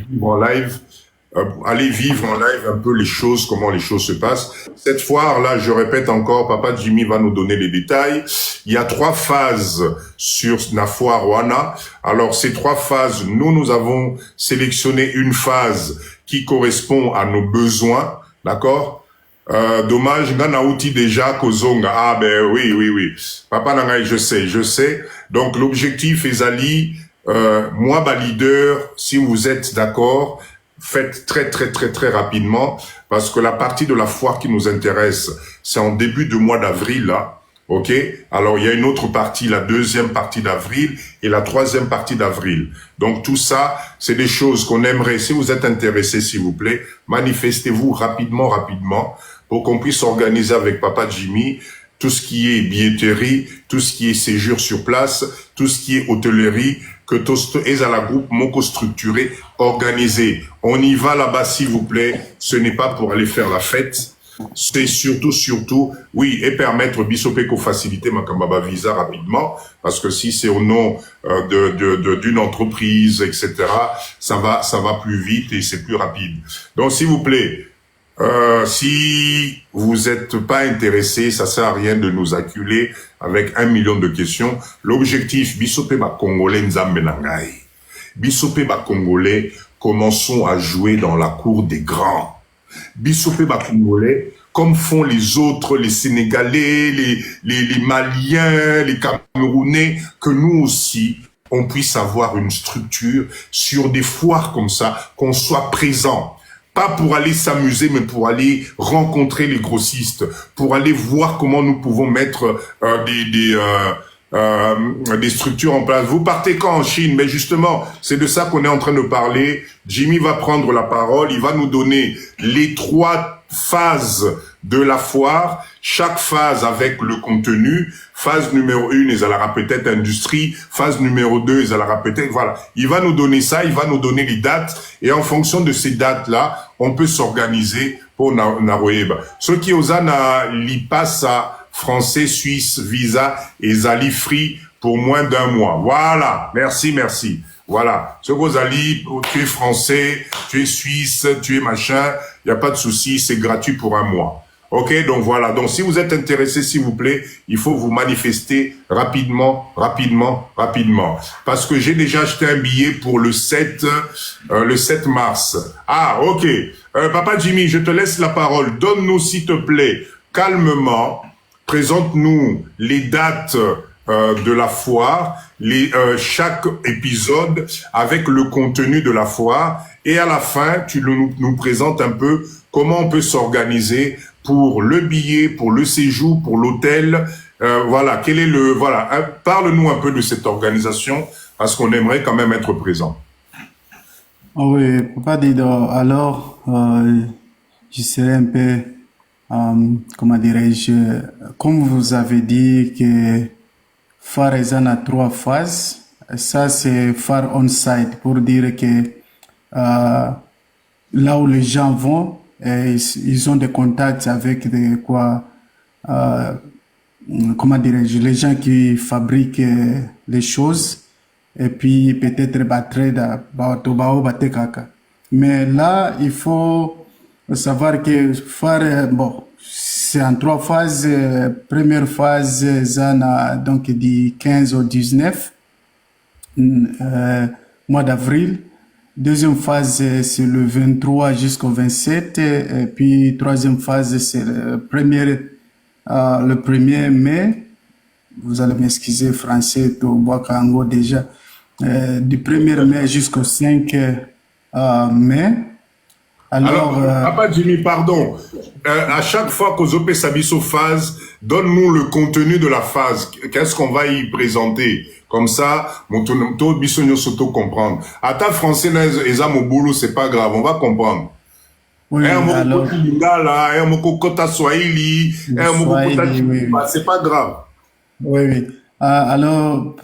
vivre en live, un peu les choses, comment les choses se passent. Cette foire-là, je répète encore, Papa Jimmy va nous donner les détails. Il y a 3 phases sur la foire Wana. Alors, ces 3 phases, nous avons sélectionné une phase qui correspond à nos besoins, d'accord? Dommage, ngana outil déjà Kozonga. Ah ben oui. Papa Nangai, je sais. Donc l'objectif Ezali, moi leader, si vous êtes d'accord, faites très rapidement, parce que la partie de la foire qui nous intéresse, c'est en début de mois d'avril là. Ok? Alors il y a une autre partie, la 2e partie d'avril et la 3e partie d'avril. Donc tout ça, c'est des choses qu'on aimerait. Si vous êtes intéressés, s'il vous plaît, manifestez-vous rapidement, pour qu'on puisse organiser avec Papa Jimmy tout ce qui est billetterie, tout ce qui est séjour sur place, tout ce qui est hôtellerie, que tous et à la groupe Moko structuré, organisé. On y va là-bas, s'il vous plaît. Ce n'est pas pour aller faire la fête. C'est surtout, oui, et permettre Bissopé qu'on faciliter Makambaba Visa rapidement, parce que si c'est au nom d'une entreprise, etc., ça va plus vite et c'est plus rapide. Donc, s'il vous plaît, si vous êtes pas intéressé, ça sert à rien de nous acculer avec 1 million de questions. L'objectif, Bissopé ba Congolais Nzambe Nangai. Bissopé ba Congolais, commençons à jouer dans la cour des grands. Bissopé ba Congolais, comme font les autres, les Sénégalais, les Maliens, les Camerounais, que nous aussi, on puisse avoir une structure sur des foires comme ça, qu'on soit présent. Pas pour aller s'amuser, mais pour aller rencontrer les grossistes, pour aller voir comment nous pouvons mettre des structures en place. Vous partez quand en Chine? Mais justement, c'est de ça qu'on est en train de parler. Jimmy va prendre la parole, il va nous donner les 3 phases de la foire, chaque phase avec le contenu. Phase numéro 1, ils allera peut-être industrie. Phase numéro 2, ils allera peut-être, voilà. Il va nous donner ça, il va nous donner les dates. Et en fonction de ces dates-là, on peut s'organiser pour Naroeba. Ceux qui osent l'IPASA, français, suisse, visa et Zali free pour moins d'1 mois. Voilà. Merci. Voilà. Ce que Zali, tu es français, tu es suisse, tu es machin, il n'y a pas de souci, c'est gratuit pour 1 mois. Ok, donc voilà. Donc si vous êtes intéressé, s'il vous plaît, il faut vous manifester rapidement. Parce que j'ai déjà acheté un billet pour le 7 mars. Ah, ok. Papa Jimmy, je te laisse la parole. Donne-nous, s'il te plaît, calmement, présente-nous les dates de la foire, chaque épisode avec le contenu de la foire, et à la fin, tu nous présentes un peu comment on peut s'organiser pour le billet, pour le séjour, pour l'hôtel. Voilà, parle-nous un peu de cette organisation, parce qu'on aimerait quand même être présent. Oui, Papa Dido, alors, je serai un peu, comment dirais-je, comme vous avez dit que Farzan a 3 phases, ça c'est phare on-site pour dire que là où les gens vont, ils ont des contacts avec comment dirais-je, les gens qui fabriquent les choses, et puis peut-être mais là il faut savoir que phare, bon, c'est en 3 phases. Première phase, donc du 15 au 19 mois d'avril. Deuxième phase, c'est le 23 jusqu'au 27. Et puis, troisième phase, c'est le 1er mai. Vous allez m'excuser, français, tout Boakango déjà. Du 1er mai jusqu'au 5 mai. Alors, Papa Jimmy, pardon. À chaque fois qu'Ozopé Sabiso phase, donne-nous le contenu de la phase. Qu'est-ce qu'on va y présenter Comme ça, tout biso nyonso to comprendre. Ata français na eza mobulu, c'est pas grave, on va comprendre. Oui, alors, Lingala, moko kota Swahili, moko kota Chiba, c'est pas grave. oui, oui. Alors,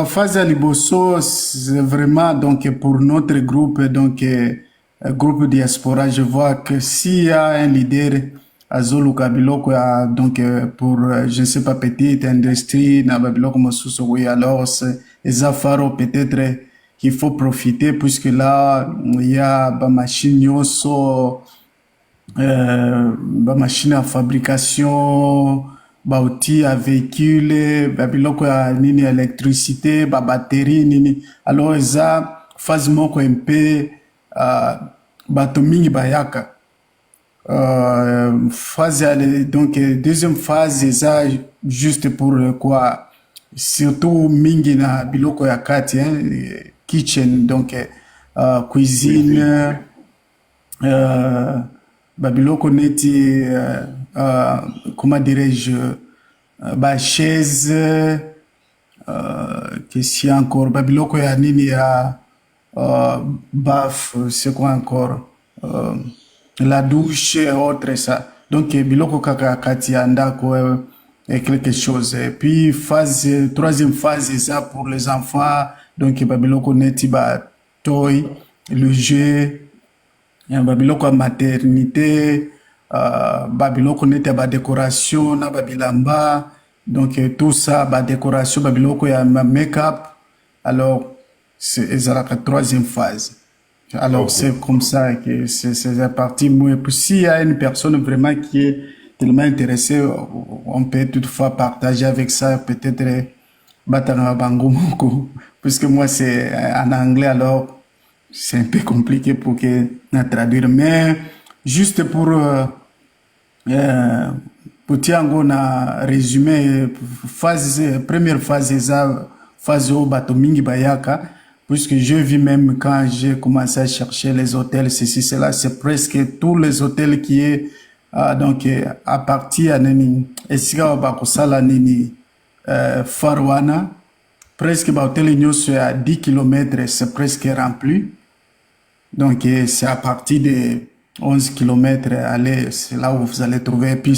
Faza Liboso, c'est vraiment donc pour notre groupe, donc groupe diaspora, je vois que s'il y a un leader à Zulu Kabiloko, donc pour, je ne sais pas, petite industrie, na Babiloko Mosuso, oui, alors c'est Zafaro peut-être qu'il faut profiter puisque là, il y a ma machine yoso, ma machine à fabrication, ba outil à véhicule, ba biloko ya nini électricité, ba batterie nini. Alors eza phase moko mpe bato mingi bayaka. Phase donc deuxième phase eza juste pour quoi, surtout mingi na biloko ya kati, hein, kitchen, donc cuisine, babiloko neti comment dirais-je, chaise, qu'est-ce qu'il y a encore, babiloko ya nini ya baf, c'est quoi encore, la douche et autres, ça. Donc biloko kaka kati ya ndako et quelque chose. Et puis troisième phase, c'est ça pour les enfants, donc babiloko neti ba toy, le jeu, babiloko ya maternité, babiloko neti ba décoration na babilamba, donc tout ça, ba décoration, babiloko ya make-up. Alors c'est la troisième phase. Alors okay. C'est comme ça que c'est la partie. Et puis s'il y a une personne vraiment qui est tellement intéressée, on peut toutefois partager avec ça, peut-être Batanga Bango Moko, puisque moi c'est en anglais, alors c'est un peu compliqué pour que traduire. Mais juste pour Tiango na résumé, première phase, phase au bateau Mingi Bayaka, puisque je vis même quand j'ai commencé à chercher les hôtels, ceci, cela, c'est presque tous les hôtels qui est donc à partir à Neni, Esika Bakosala Neni, Farwana, presque hôtel Ignos à 10 km, c'est presque rempli. Donc c'est à partir de 11 km, allez, c'est là où vous allez trouver. Et puis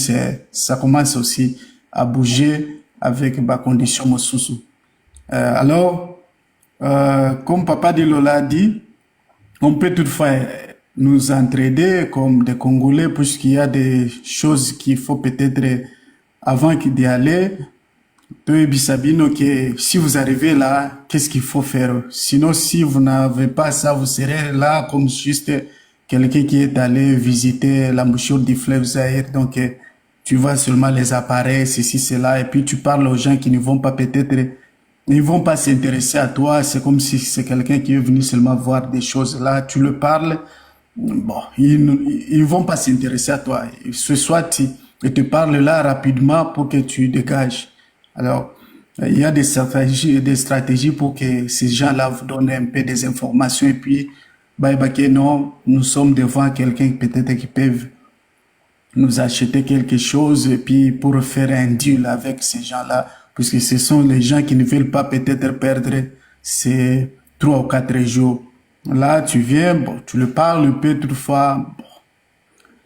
ça commence aussi à bouger avec ma condition Mosusu. Alors, comme Papa Dilola a dit, on peut toutefois nous entraider comme des Congolais, puisqu'il y a des choses qu'il faut peut-être, avant d'y aller, que si vous arrivez là, qu'est-ce qu'il faut faire? Sinon, si vous n'avez pas ça, vous serez là comme juste quelqu'un qui est allé visiter l'embouchure du fleuve Zaïre. Donc, tu vois seulement les appareils, ceci, cela, et puis tu parles aux gens qui ne vont pas peut-être, ils vont pas s'intéresser à toi. C'est comme si c'est quelqu'un qui est venu seulement voir des choses là. Tu le parles, bon, ils vont pas s'intéresser à toi. Ce soit ils te parlent là rapidement pour que tu dégages. Alors, il y a des stratégies pour que ces gens-là vous donnent un peu des informations et puis, non, nous sommes devant quelqu'un peut-être qui peut nous acheter quelque chose et puis pour faire un deal avec ces gens-là, puisque ce sont les gens qui ne veulent pas peut-être perdre ces 3 ou 4 jours. Là, tu viens, bon, tu le parles un peu toutefois,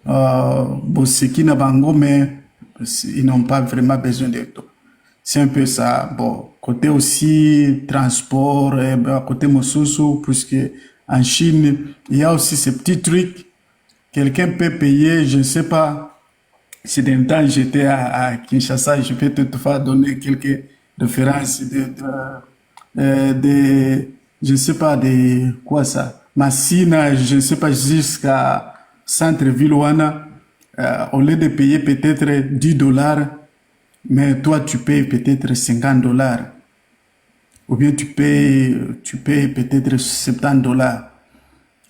bon, ce qui n'a pas mais ils n'ont pas vraiment besoin de toi. C'est un peu ça. Bon, côté aussi transport, côté Mosusu, puisque en Chine, il y a aussi ces petits trucs. Quelqu'un peut payer, je ne sais pas. Si d'un temps j'étais à Kinshasa, je peux toutefois donner quelques références de je ne sais pas, de quoi ça. Massina, je ne sais pas, jusqu'à centre-ville Ouana, au lieu de payer peut-être $10, mais toi, tu payes peut-être $50. Ou bien tu payes peut-être $70.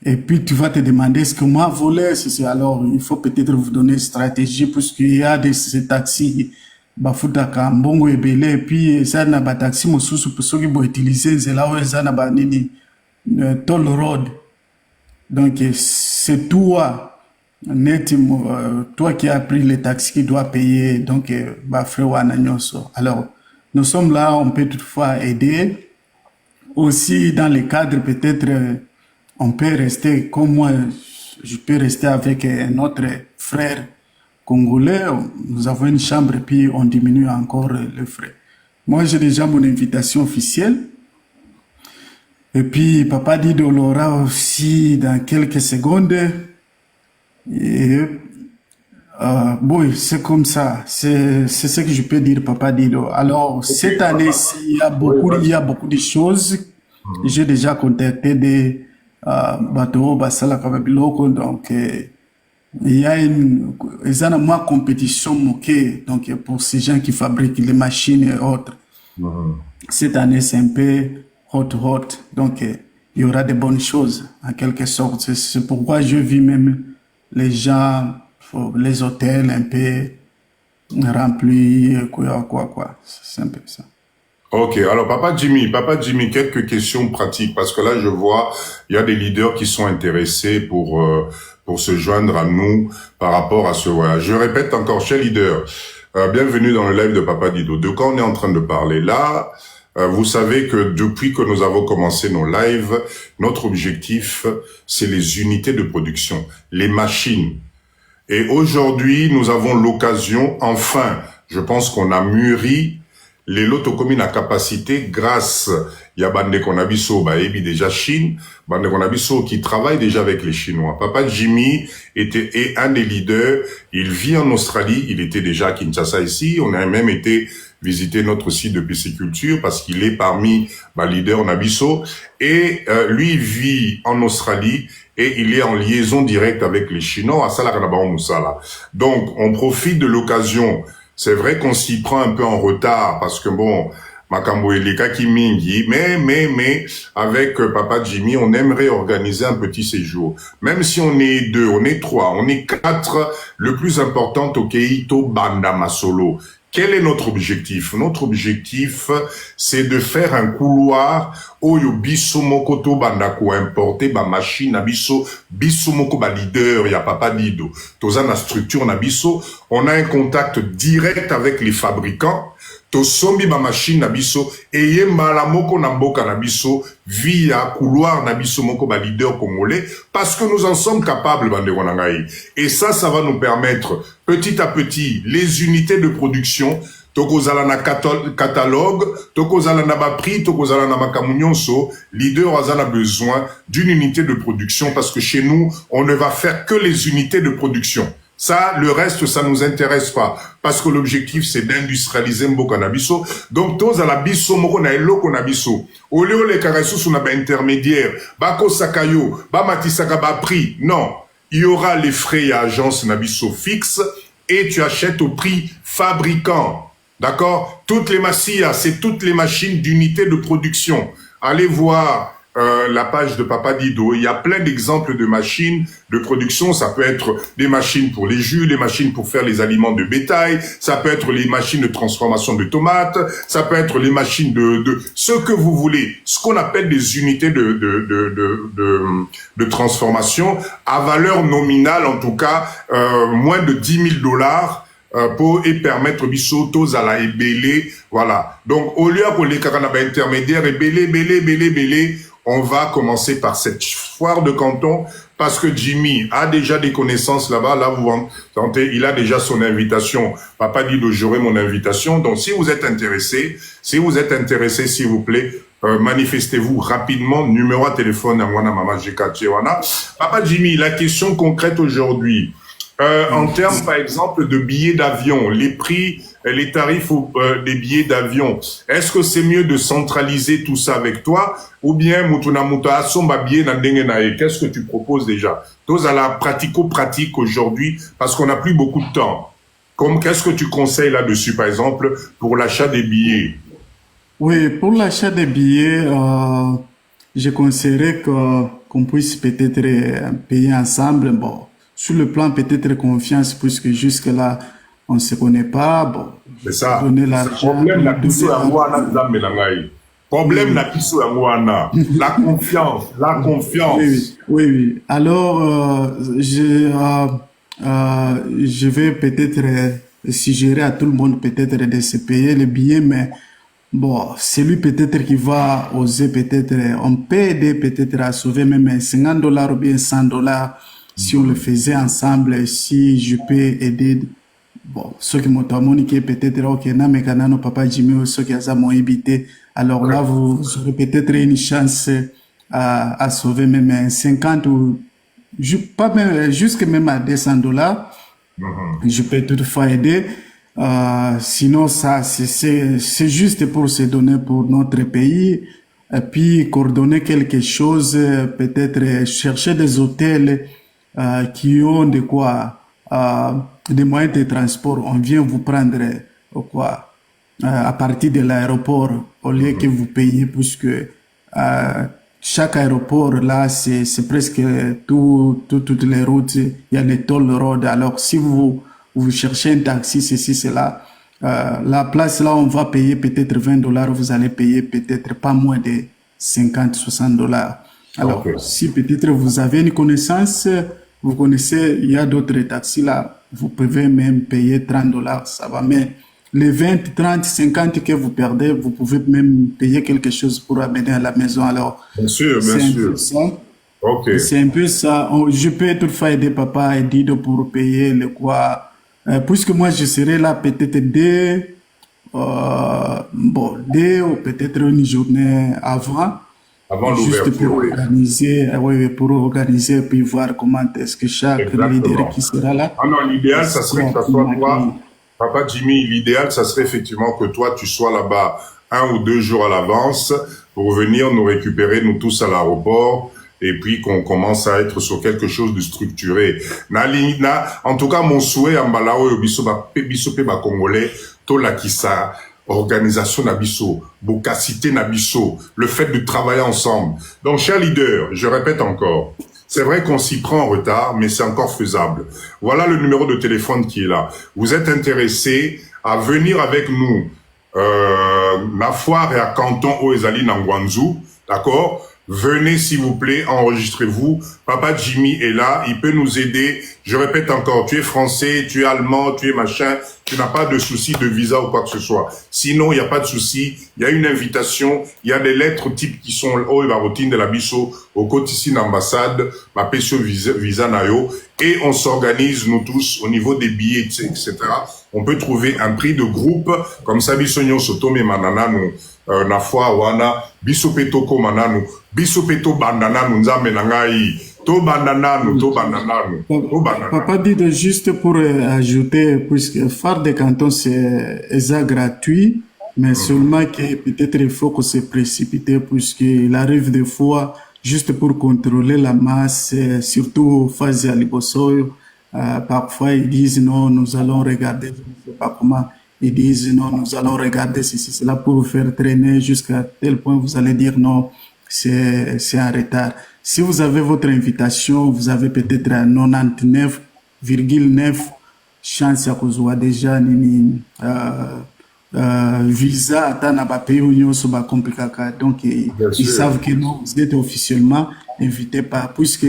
Et puis tu vas te demander, est-ce que moi voler, c'est alors il faut peut-être vous donner une stratégie, puisqu'il y a ces taxis, bafutaka mbongo ebele, et puis ça n'a pas taxi mosusu pour ceux qui vont utiliser, c'est là où ça n'a pas nini, toll road. Donc c'est toi. Net, toi qui as pris les taxis qui doit payer, donc, frère Wananyoso. Alors, nous sommes là, on peut toutefois aider. Aussi, dans le cadre, peut-être, on peut rester, comme moi, je peux rester avec un autre frère congolais. Nous avons une chambre et puis on diminue encore le frais. Moi, j'ai déjà mon invitation officielle. Et puis, Papa Dido l'aura aussi dans quelques secondes. Et, bon, c'est comme ça. C'est ce que je peux dire, Papa Dido. Alors, cette année-ci, il y a beaucoup de choses. J'ai déjà contacté des bateaux, Basala Kababiloko, donc, il y a une compétition moquée, donc, pour ces gens qui fabriquent les machines et autres. Cette année, c'est un peu hot. Donc, il y aura de bonnes choses, en quelque sorte. C'est pourquoi je vis même les gens, les hôtels un peu remplis, quoi. C'est un peu ça. Ok, alors Papa Jimmy, quelques questions pratiques, parce que là, je vois, il y a des leaders qui sont intéressés pour se joindre à nous par rapport à ce voyage. Je répète encore, chers leaders, bienvenue dans le live de Papa Dido. De quoi on est en train de parler là? Vous savez que depuis que nous avons commencé nos lives, notre objectif, c'est les unités de production, les machines. Et aujourd'hui, nous avons l'occasion, enfin, je pense qu'on a mûri les lots communes à capacité grâce il y a Bande Konabiso, Baebi déjà Chine, Bande Konabiso qui travaille déjà avec les Chinois. Papa Jimmy est un des leaders, il vit en Australie, il était déjà à Kinshasa ici, on a même été visiter notre site de pisciculture parce qu'il est parmi les leaders Nabiso et lui vit en Australie et il est en liaison directe avec les Chinois à Salakanabao Moussala. Donc on profite de l'occasion. C'est vrai qu'on s'y prend un peu en retard parce que bon, Makambo et Leka Kimingi, mais avec Papa Jimmy, on aimerait organiser un petit séjour. Même si on est 2, on est 3, on est 4, le plus important au Keito Banda Masolo. Quel est notre objectif? Notre objectif, c'est de faire un couloir oyo biso moko to bandako importer ba machine na biso moko ba leader ya Papa Dido. Toza na structure na biso, on a un contact direct avec les fabricants. To sombi ba machine na biso eye mbala moko na mboka na biso via couloir na biso moko ba leader congolais parce que nous en sommes capables bande konangai. Et ça va nous permettre petit à petit les unités de production tokozala na catalogue tokozala na ba prix tokozala na makamunyonso leader azana besoin d'une unité de production parce que chez nous on ne va faire que les unités de production. Ça, le reste, ça nous intéresse pas. Parce que l'objectif, c'est d'industrialiser Mboka Nabiso. Donc, tous à la biso, moko na eloko Nabiso. Au lieu les caressous sur ba intermédiaire, bako sakayo, ba matisaka ba prix. Non. Il y aura les frais à agence Nabiso fixe et tu achètes au prix fabricant. D'accord? Toutes les massillas, c'est toutes les machines d'unité de production. Allez voir la page de Papa Dido, il y a plein d'exemples de machines de production. Ça peut être des machines pour les jus, des machines pour faire les aliments de bétail, ça peut être les machines de transformation de tomates, ça peut être les machines de ce que vous voulez, ce qu'on appelle des unités de transformation à valeur nominale, en tout cas moins de $10,000 pour et permettre bisotos à la ébélé, voilà. Donc au lieu pour les caranabas intermédiaires ébélé, on va commencer par cette foire de canton parce que Jimmy a déjà des connaissances là-bas. Là, vous entendez, il a déjà son invitation. Papa dit de j'aurai mon invitation. Donc, si vous êtes intéressé, s'il vous plaît, manifestez-vous rapidement. Numéro de téléphone à Mwana Mama Jekatchewana. Papa Jimmy, la question concrète aujourd'hui. En termes, par exemple, de billets d'avion, les prix, les tarifs des billets d'avion, est-ce que c'est mieux de centraliser tout ça avec toi ou bien qu'est-ce que tu proposes déjà? Tous à la pratico-pratique aujourd'hui parce qu'on n'a plus beaucoup de temps. Qu'est-ce que tu conseilles là-dessus, par exemple, pour l'achat des billets? Oui, pour l'achat des billets, je conseillerais qu'on puisse peut-être payer ensemble. Bon. Sur le plan peut-être confiance, puisque jusque-là, on ne se connaît pas. Bon, c'est ça. Donner l'argent. Problème la confiance. La confiance. Oui. Alors, je vais peut-être suggérer à tout le monde peut-être de se payer les billets, mais bon, c'est lui peut-être qui va oser peut-être, on peut aider peut-être à sauver même $50 ou bien $100 si on le faisait ensemble, si je peux aider. Bon, ceux qui m'ont communiqué peut-être, ok, na mekanano papa Jimmy, ceux qui ont évité. Alors là, vous aurez peut-être une chance à sauver même 50 ou pas même, jusque même à $200. Je peux toutefois aider. Sinon, ça, c'est juste pour se donner pour notre pays. Et puis, coordonner quelque chose, peut-être chercher des hôtels qui ont de quoi, des moyens de transport. On vient vous prendre quoi, à partir de l'aéroport au lieu que vous payez, puisque chaque aéroport là, c'est presque toutes les routes. Il y a les toll roads. Alors, si vous cherchez un taxi, ceci, cela, la place là, on va payer peut-être $20. Vous allez payer peut-être pas moins de 50, $60. Alors, si peut-être vous avez une connaissance, vous connaissez, il y a d'autres taxis là, vous pouvez même payer $30, ça va. Mais les 20, 30, 50 que vous perdez, vous pouvez même payer quelque chose pour amener à la maison. Alors, bien sûr, bien sûr. C'est un peu ça. Je peux toutefois aider papa et Dido pour payer le quoi. Puisque moi, je serai là peut-être dès ou peut-être une journée avant. Avant juste l'ouverture, pour organiser, puis voir comment est-ce que chaque leader qui sera là. Ah non, l'idéal, ça serait que ça soit toi, Papa Jimmy, l'idéal, ça serait effectivement que toi, tu sois là-bas 1 ou 2 jours à l'avance pour venir nous récupérer, nous tous à l'aéroport, et puis qu'on commence à être sur quelque chose de structuré. En tout cas, mon souhait, en balao, bisope ba congolais, to la kisa, organisation nabiso, bocacité nabiso, le fait de travailler ensemble. Donc, chers leaders, je répète encore, c'est vrai qu'on s'y prend en retard, mais c'est encore faisable. Voilà le numéro de téléphone qui est là. Vous êtes intéressés à venir avec nous, la foire et à Canton Oezali Nangwanzu, d'accord? Venez s'il vous plaît, enregistrez-vous. Papa Jimmy est là, il peut nous aider. Je répète encore, tu es français, tu es allemand, tu es machin, tu n'as pas de souci de visa ou quoi que ce soit. Sinon, il n'y a pas de souci. Il y a une invitation, il y a des lettres types qui sont au routine de la biso, au côté ici l'ambassade, ma pécio visa nayo, et on s'organise nous tous au niveau des billets, etc. On peut trouver un prix de groupe, comme ça bisogno sotome manana nous. Na fois wana bisopeto ko mananu bisopeto bandana nous nzambe na ngai to bandana nous to bandana nous to bandana. Papa dit de juste pour ajouter, puisque phare de canton c'est gratuit, mais seulement que peut-être il faut qu'on se précipite, puisqu'il arrive des fois juste pour contrôler la masse, surtout phase à Libosoyo, parfois ils disent non, nous allons regarder, je ne sais pas comment. Ils disent non, nous allons regarder ceci, cela pour vous faire traîner jusqu'à tel point vous allez dire non, c'est en retard. Si vous avez votre invitation, vous avez peut-être 99,9 chance à que déjà nini visa atana ba pays union so ba compliqué. Donc ils savent que non, vous êtes officiellement invité par puisque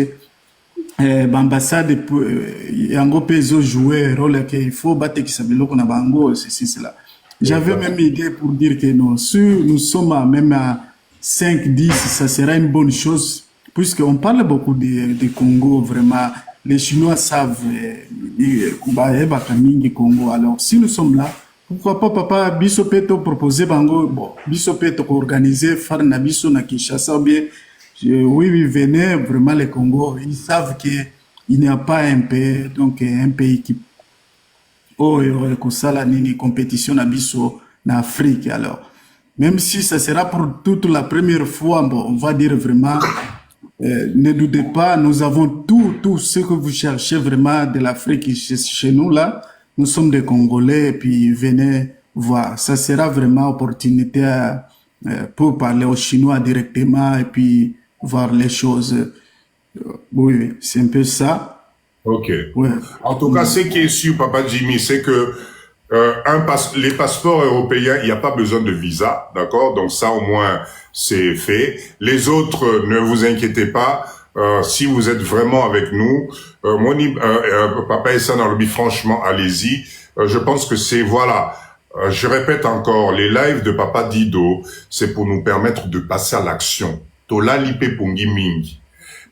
l'ambassade yango peso jouer rôle qu'il faut battre qui s'appelle qu'on a bango c'est cela. J'avais même idée pour dire que non, si nous sommes même à 5 10 ça sera une bonne chose puisqu'on parle beaucoup de Congo vraiment. Les Chinois savent Congo. Alors si nous sommes là, pourquoi pas papa bisopeto proposer bango bon bisopeto organiser faire na biso na Kinshasa ou bien oui, venez, vraiment, les Congo, ils savent qu'il n'y a pas un pays, donc un pays qui a une compétition en Afrique. Alors, même si ça sera pour toute la première fois, bon, on va dire vraiment, ne doutez pas, nous avons tout ce que vous cherchez vraiment de l'Afrique chez nous, là. Nous sommes des Congolais, et puis venez voir. Ça sera vraiment opportunité pour parler aux Chinois directement, et puis voir les choses. Oui, c'est un peu ça. Ok. Ouais. En tout cas, ce qui est sûr, Papa Jimmy, c'est que les passeports européens, il n'y a pas besoin de visa, d'accord? Donc ça, au moins, c'est fait. Les autres, ne vous inquiétez pas. Si vous êtes vraiment avec nous, Papa Essa dans le franchement, allez-y. Je pense que c'est, voilà, Je répète encore, les lives de Papa Dido, c'est pour nous permettre de passer à l'action. Tola lipe pongi mingi.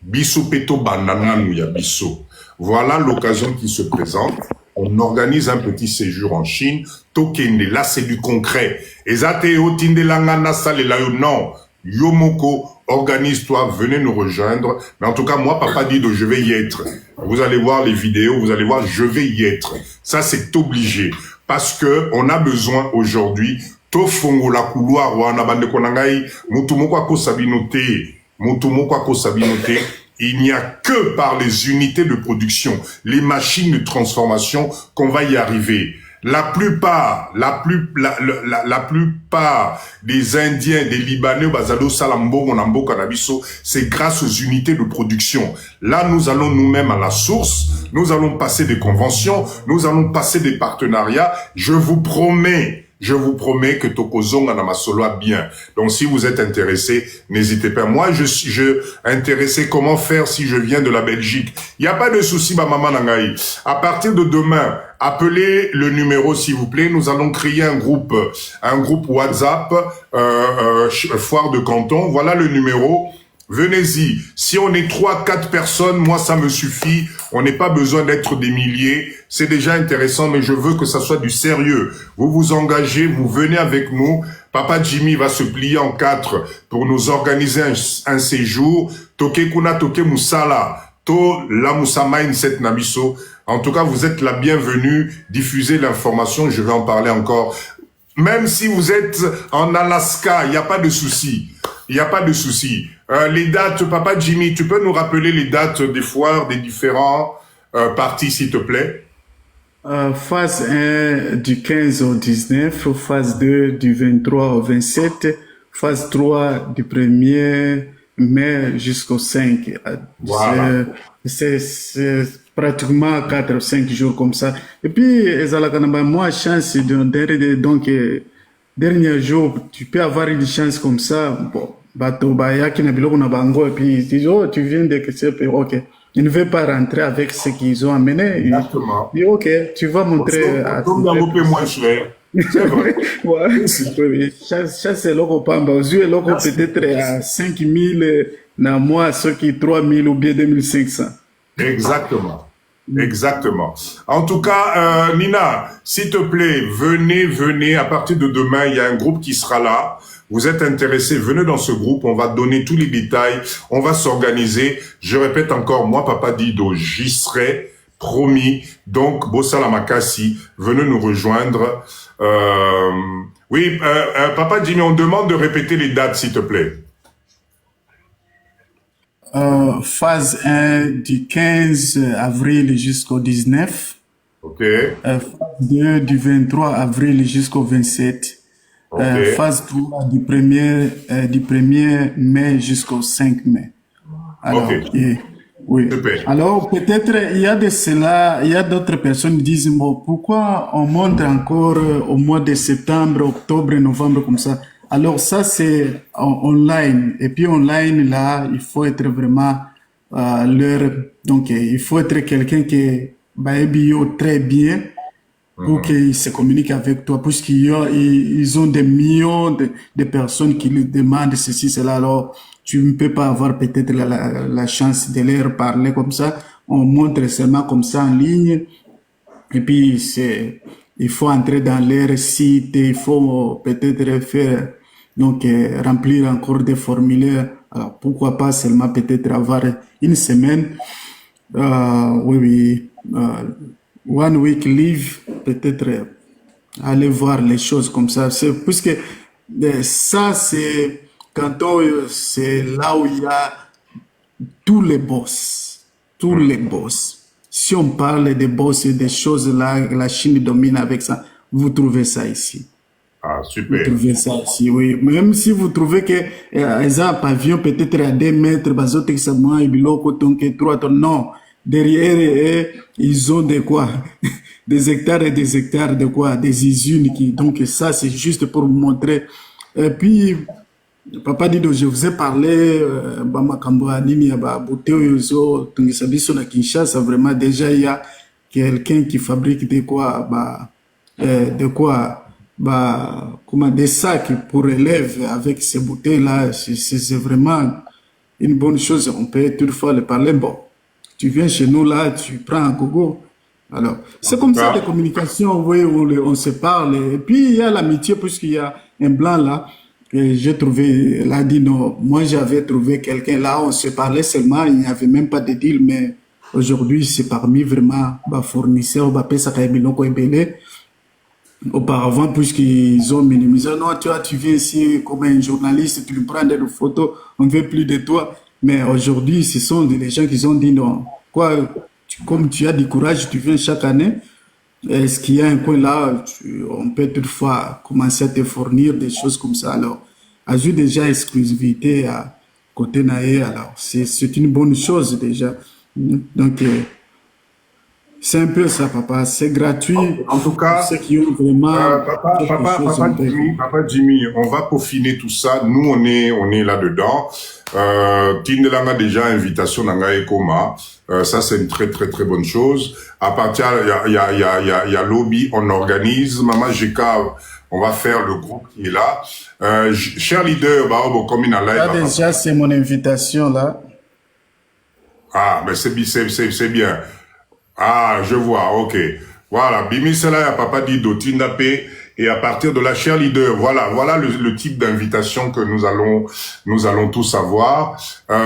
Biso peto banana ya biso. Voilà l'occasion qui se présente. On organise un petit séjour en Chine. Tokende, là c'est du concret. Ezate otinde langana salelayo, non. Yomoko, organise-toi, venez nous rejoindre. Mais en tout cas, moi, Papa Dido, je vais y être. Vous allez voir les vidéos, vous allez voir, je vais y être. Ça, c'est obligé. Parce que on a besoin aujourd'hui, tofongo la couloir, wana bande konangai, mutumoko ako sabinote, mutumoko ako sabinote. Il n'y a que par les unités de production, les machines de transformation qu'on va y arriver. La plupart des Indiens, des Libanais, Bazalo, Salambo, Monambo, Canabiso, c'est grâce aux unités de production. Là, nous allons nous-mêmes à la source, nous allons passer des conventions, nous allons passer des partenariats. Je vous promets que Tokozonga Namasolo a bien. Donc, si vous êtes intéressé, n'hésitez pas. Moi, je suis intéressé comment faire si je viens de la Belgique. Il n'y a pas de souci, ma maman Nangaï. À partir de demain, appelez le numéro, s'il vous plaît. Nous allons créer un groupe WhatsApp, Foire de Canton. Voilà le numéro. Venez-y. Si on est 3-4 personnes, moi, ça me suffit. On n'est pas besoin d'être des milliers. C'est déjà intéressant, mais je veux que ça soit du sérieux. Vous vous engagez, vous venez avec nous. Papa Jimmy va se plier en 4 pour nous organiser un séjour. Toke kuna toke musala. To la musama set nabiso. En tout cas, vous êtes la bienvenue. Diffusez l'information. Je vais en parler encore. Même si vous êtes en Alaska, il n'y a pas de souci. Il n'y a pas de souci. Les dates, Papa Jimmy, tu peux nous rappeler les dates des foires, des différents parties, s'il te plaît? Phase 1 du 15 au 19, phase 2 du 23 au 27, phase 3 du 1er mai jusqu'au 5. Voilà. C'est pratiquement 4 ou 5 jours comme ça. Et puis, moi, chance de, donc, dernier jour, tu peux avoir une chance comme ça. Bon, bateau, yaki na biloko na bango, et puis ils disent, oh, tu viens de que c'est, ok. Ils ne veulent pas rentrer avec ce qu'ils ont amené. Exactement. Ils disent, ok, tu vas montrer à tout le monde. Moins cher. C'est vrai. Ouais. Chaque c'est loco pamba. Aux yeux, loco peut-être à 5 000 na mois, ceux qui 3 000 ou bien 2500. Exactement. Exactement. En tout cas, Nina, s'il te plaît, venez. À partir de demain, il y a un groupe qui sera là. Vous êtes intéressés, venez dans ce groupe. On va donner tous les détails. On va s'organiser. Je répète encore, moi, Papa Dido, j'y serai, promis. Donc, Bossala Makassi, venez nous rejoindre. Oui, Papa Jimmy, on demande de répéter les dates, s'il te plaît. Phase 1 du 15 avril jusqu'au 19. OK. Phase 2 du 23 avril jusqu'au 27. Okay. Phase 3 du 1er mai jusqu'au 5 mai. Alors, okay. Oui. Super. Alors, peut-être, il y a de cela, il y a d'autres personnes qui disent, bon, pourquoi on monte encore au mois de septembre, octobre, novembre, comme ça? Alors, ça, c'est online. Et puis, online, là, il faut être vraiment donc, il faut être quelqu'un qui est bio très bien pour qu'ils se communiquent avec toi, puisqu'ils ont des millions de personnes qui lui demandent ceci, cela. Alors, tu ne peux pas avoir peut-être la chance de leur parler comme ça. On montre seulement comme ça en ligne. Et puis, il faut entrer dans leur site, il faut peut-être faire, donc, remplir encore des formulaires. Alors, pourquoi pas seulement peut-être avoir une semaine, one week leave, peut-être aller voir les choses comme ça. Puisque ça, c'est quand c'est là où il y a tous les boss. Si on parle des boss et des choses là, la Chine domine avec ça, vous trouvez ça ici. Ah, super. Vous trouvez ça ici, oui. Même si vous trouvez que ils ont un pavillon peut-être à 2 mètres, non. Derrière, ils ont de quoi? Des hectares et des hectares de quoi? Des usines donc ça, c'est juste pour vous montrer. Et puis, Papa Dido, je vous ai parlé, Kinshasa, vraiment, déjà, il y a quelqu'un qui fabrique de quoi, comment, des sacs pour élèves avec ces bouteilles-là. C'est vraiment une bonne chose. On peut toutefois le parler. Bon, tu viens chez nous là, tu prends un gogo. Alors, c'est comme ça, des communications, oui, où on se parle. Et puis, il y a l'amitié, puisqu'il y a un blanc là, que j'ai trouvé, elle a dit non. Moi, j'avais trouvé quelqu'un là, on se parlait seulement, il n'y avait même pas de deal, mais aujourd'hui, c'est parmi vraiment fournisseurs, auparavant, puisqu'ils ont minimisé, non, tu viens ici comme un journaliste, tu lui prends des photos, on ne veut plus de toi. Mais aujourd'hui, ce sont des gens qui ont dit non. Quoi, comme tu as du courage, tu viens chaque année. Est-ce qu'il y a un coin là, on peut toutefois commencer à te fournir des choses comme ça. Alors, as-tu déjà exclusivité à côté Naé, alors c'est une bonne chose déjà. Donc, c'est un peu ça, papa. C'est gratuit. En tout cas, ceux qui ont vraiment Papa Jimmy, on va peaufiner tout ça. Nous, on est là-dedans. Tindelanga déjà invitation Nanga Ekoma. Ça, c'est une très, très, très bonne chose. À partir, il y a lobby, on organise. Maman Jeka, on va faire le groupe qui est là. Cher leader, comme il a live. Là, déjà, c'est mon invitation, là. Ah, mais c'est bien. Ah, je vois, ok. Voilà, Bimi c'est là, il y a Papa Dido, Tindapé, et à partir de là, cher leader, voilà le type d'invitation que nous allons tous avoir.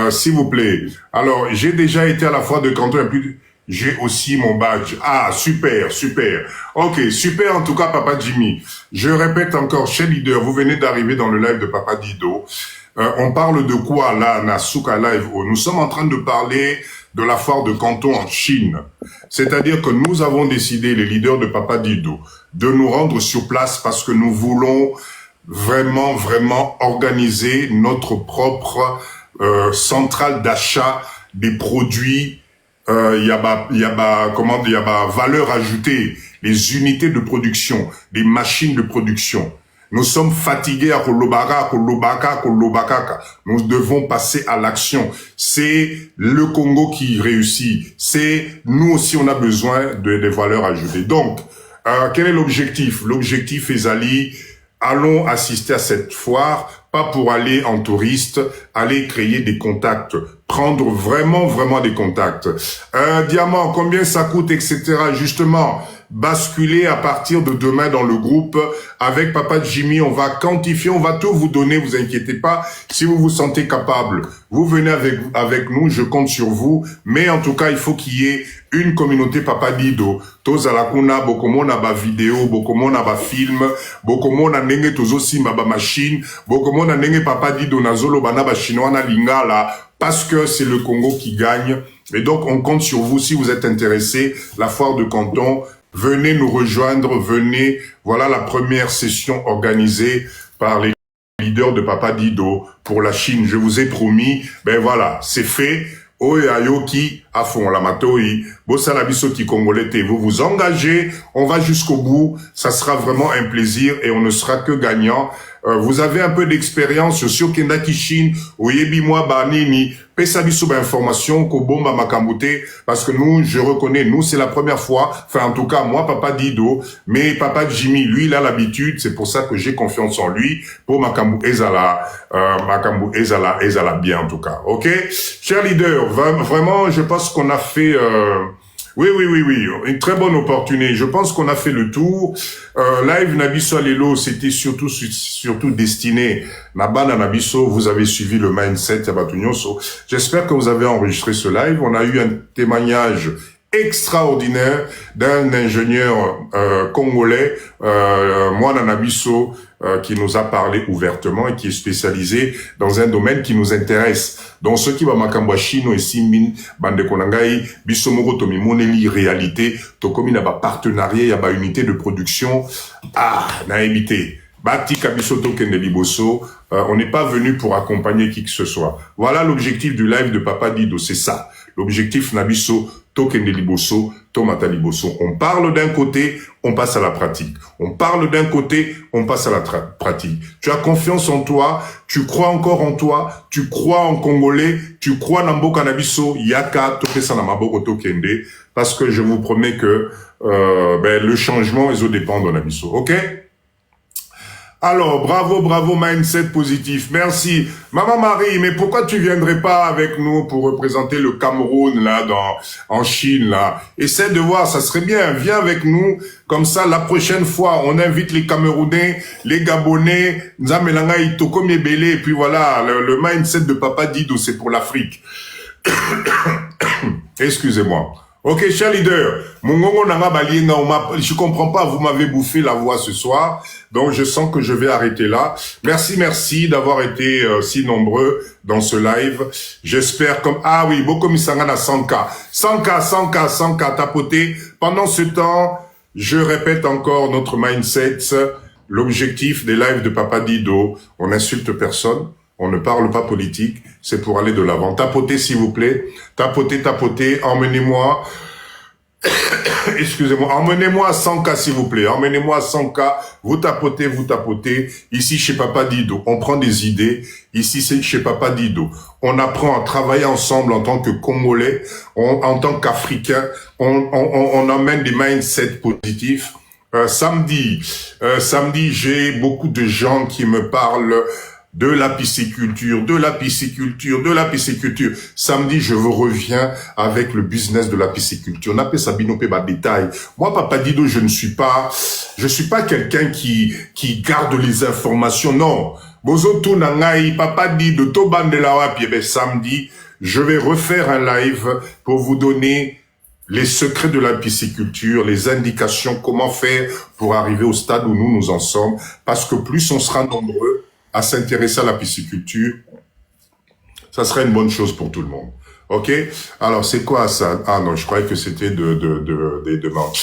S'il vous plaît. Alors, j'ai déjà été à la foire de Canton, j'ai aussi mon badge. Ah, super. Ok, super en tout cas, Papa Jimmy. Je répète encore, cher leader, vous venez d'arriver dans le live de Papa Dido. On parle de quoi là, Nasuka Live? Nous sommes en train de parler de la foire de Canton en Chine. C'est-à-dire que nous avons décidé, les leaders de Papa Dido, de nous rendre sur place parce que nous voulons vraiment organiser notre propre centrale d'achat des produits. Il y a valeur ajoutée, les unités de production, les machines de production. Nous sommes fatigués à Kolobaka. Nous devons passer à l'action. C'est le Congo qui réussit. C'est nous aussi, on a besoin de valeurs ajoutées. Donc, quel est l'objectif? L'objectif, Ezali, allons assister à cette foire, pas pour aller en touriste, aller créer des contacts, prendre vraiment des contacts. Un diamant, combien ça coûte, etc. Justement, basculer à partir de demain dans le groupe avec Papa Jimmy, on va quantifier, on va tout vous donner, vous inquiétez pas. Si vous vous sentez capable, vous venez avec nous, je compte sur vous. Mais en tout cas, il faut qu'il y ait une communauté Papa Dido. Tozalakuna, bokomona ba vidéo, bokomona ba film, bokomona nenge tozo simba ba machine, bokomona nenge Papa Dido nazolo bana ba chinois na lingala, parce que c'est le Congo qui gagne. Et donc, on compte sur vous si vous êtes intéressés. La foire de Canton, venez nous rejoindre, venez. Voilà la première session organisée par les leaders de Papa Dido pour la Chine. Je vous ai promis, ben voilà, c'est fait. Oyayoki à fond la matoi, bossala bisoti congolais, vous vous engagez, on va jusqu'au bout, ça sera vraiment un plaisir et on ne sera que gagnant. Vous avez un peu d'expérience sur Kendaki Chine, oyebi moi banini, pesa biso ba information ko bomba makambute, parce que nous, je reconnais, nous c'est la première fois, enfin en tout cas moi Papa Dido, mais Papa Jimmy, lui il a l'habitude, c'est pour ça que j'ai confiance en lui, pour Makambu Ezala bien en tout cas, ok? Cher leader, vraiment je pense qu'on a fait... Oui, une très bonne opportunité. Je pense qu'on a fait le tour. Live Nabiso Alelo, c'était surtout destiné. Nabana Nabiso, vous avez suivi le mindset Yabatunyoso. J'espère que vous avez enregistré ce live. On a eu un témoignage extraordinaire d'un ingénieur congolais, Mwana Nabiso, qui nous a parlé ouvertement et qui est spécialisé dans un domaine qui nous intéresse. Donc, ceux qui va makamba chino et simin, bande konangai, bisomoro tomi moneli réalité, tokomi na ba partenariat, ya ba unité de production, na évité. Bati kabisoto kende liboso, on n'est pas venu pour accompagner qui que ce soit. Voilà l'objectif du live de Papa Dido, c'est ça. L'objectif Nabiso, Tokende Liboso, Tomata Liboso. On parle d'un côté, on passe à la pratique. On parle d'un côté, on passe à la pratique. Tu as confiance en toi, tu crois encore en toi, tu crois en Congolais, tu crois en Mboka Nabiso, Yaka, Tokesa Namaboko Tokende, parce que je vous promets que le changement, ils dépend de Nabiso. Ok? Alors, bravo, mindset positif. Merci. Maman Marie, mais pourquoi tu viendrais pas avec nous pour représenter le Cameroun, là, en Chine, là? Essaie de voir, ça serait bien. Viens avec nous. Comme ça, la prochaine fois, on invite les Camerounais, les Gabonais, Nzamelanga Itoko Mebele, et puis voilà, le mindset de Papa Dido, c'est pour l'Afrique. Excusez-moi. Ok, cher leader, je comprends pas, vous m'avez bouffé la voix ce soir, donc je sens que je vais arrêter là. Merci d'avoir été si nombreux dans ce live. J'espère comme... Ah oui, beaucoup misangana 100K. 100K, tapoter. Pendant ce temps, je répète encore notre mindset, l'objectif des lives de Papa Dido, on n'insulte personne. On ne parle pas politique, c'est pour aller de l'avant. Tapotez, s'il vous plaît. Tapotez, emmenez-moi. Excusez-moi, emmenez-moi à 100K, s'il vous plaît. Emmenez-moi à 100K. Vous tapotez. Ici, chez Papa Dido, on prend des idées. Ici, c'est chez Papa Dido. On apprend à travailler ensemble en tant que Congolais, en tant qu'Africains. On emmène des mindsets positifs. Samedi, j'ai beaucoup de gens qui me parlent de la pisciculture. Samedi, je vous reviens avec le business de la pisciculture. On appelle ça binopé bas détail. Moi, Papa Dido, je suis pas quelqu'un qui garde les informations. Non. Bozo tout nangai, Papa Dido, to bandela wapi, samedi, je vais refaire un live pour vous donner les secrets de la pisciculture, les indications, comment faire pour arriver au stade où nous en sommes. Parce que plus on sera nombreux à s'intéresser à la pisciculture, ça serait une bonne chose pour tout le monde. Ok? Alors, c'est quoi ça? Ah non, je croyais que c'était des demandes.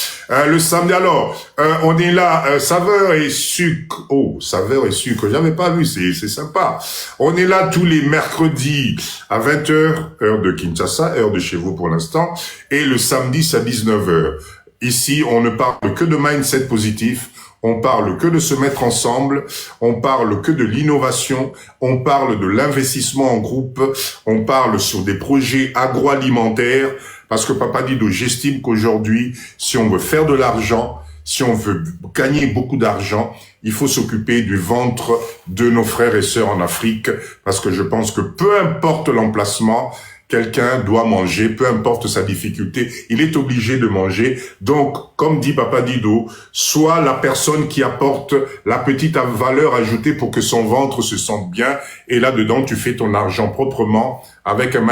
Le samedi, alors, on est là, saveur et sucre. Oh, saveur et sucre, j'avais pas vu, c'est sympa. On est là tous les mercredis à 20h, heure de Kinshasa, heure de chez vous pour l'instant, et le samedi, c'est à 19h. Ici, on ne parle que de mindset positif. On parle que de se mettre ensemble, on parle que de l'innovation, on parle de l'investissement en groupe, on parle sur des projets agroalimentaires, parce que Papa Dido, j'estime qu'aujourd'hui, si on veut faire de l'argent, si on veut gagner beaucoup d'argent, il faut s'occuper du ventre de nos frères et sœurs en Afrique, parce que je pense que peu importe l'emplacement, quelqu'un doit manger, peu importe sa difficulté, il est obligé de manger. Donc, comme dit Papa Dido, sois la personne qui apporte la petite valeur ajoutée pour que son ventre se sente bien. Et là-dedans, tu fais ton argent proprement avec un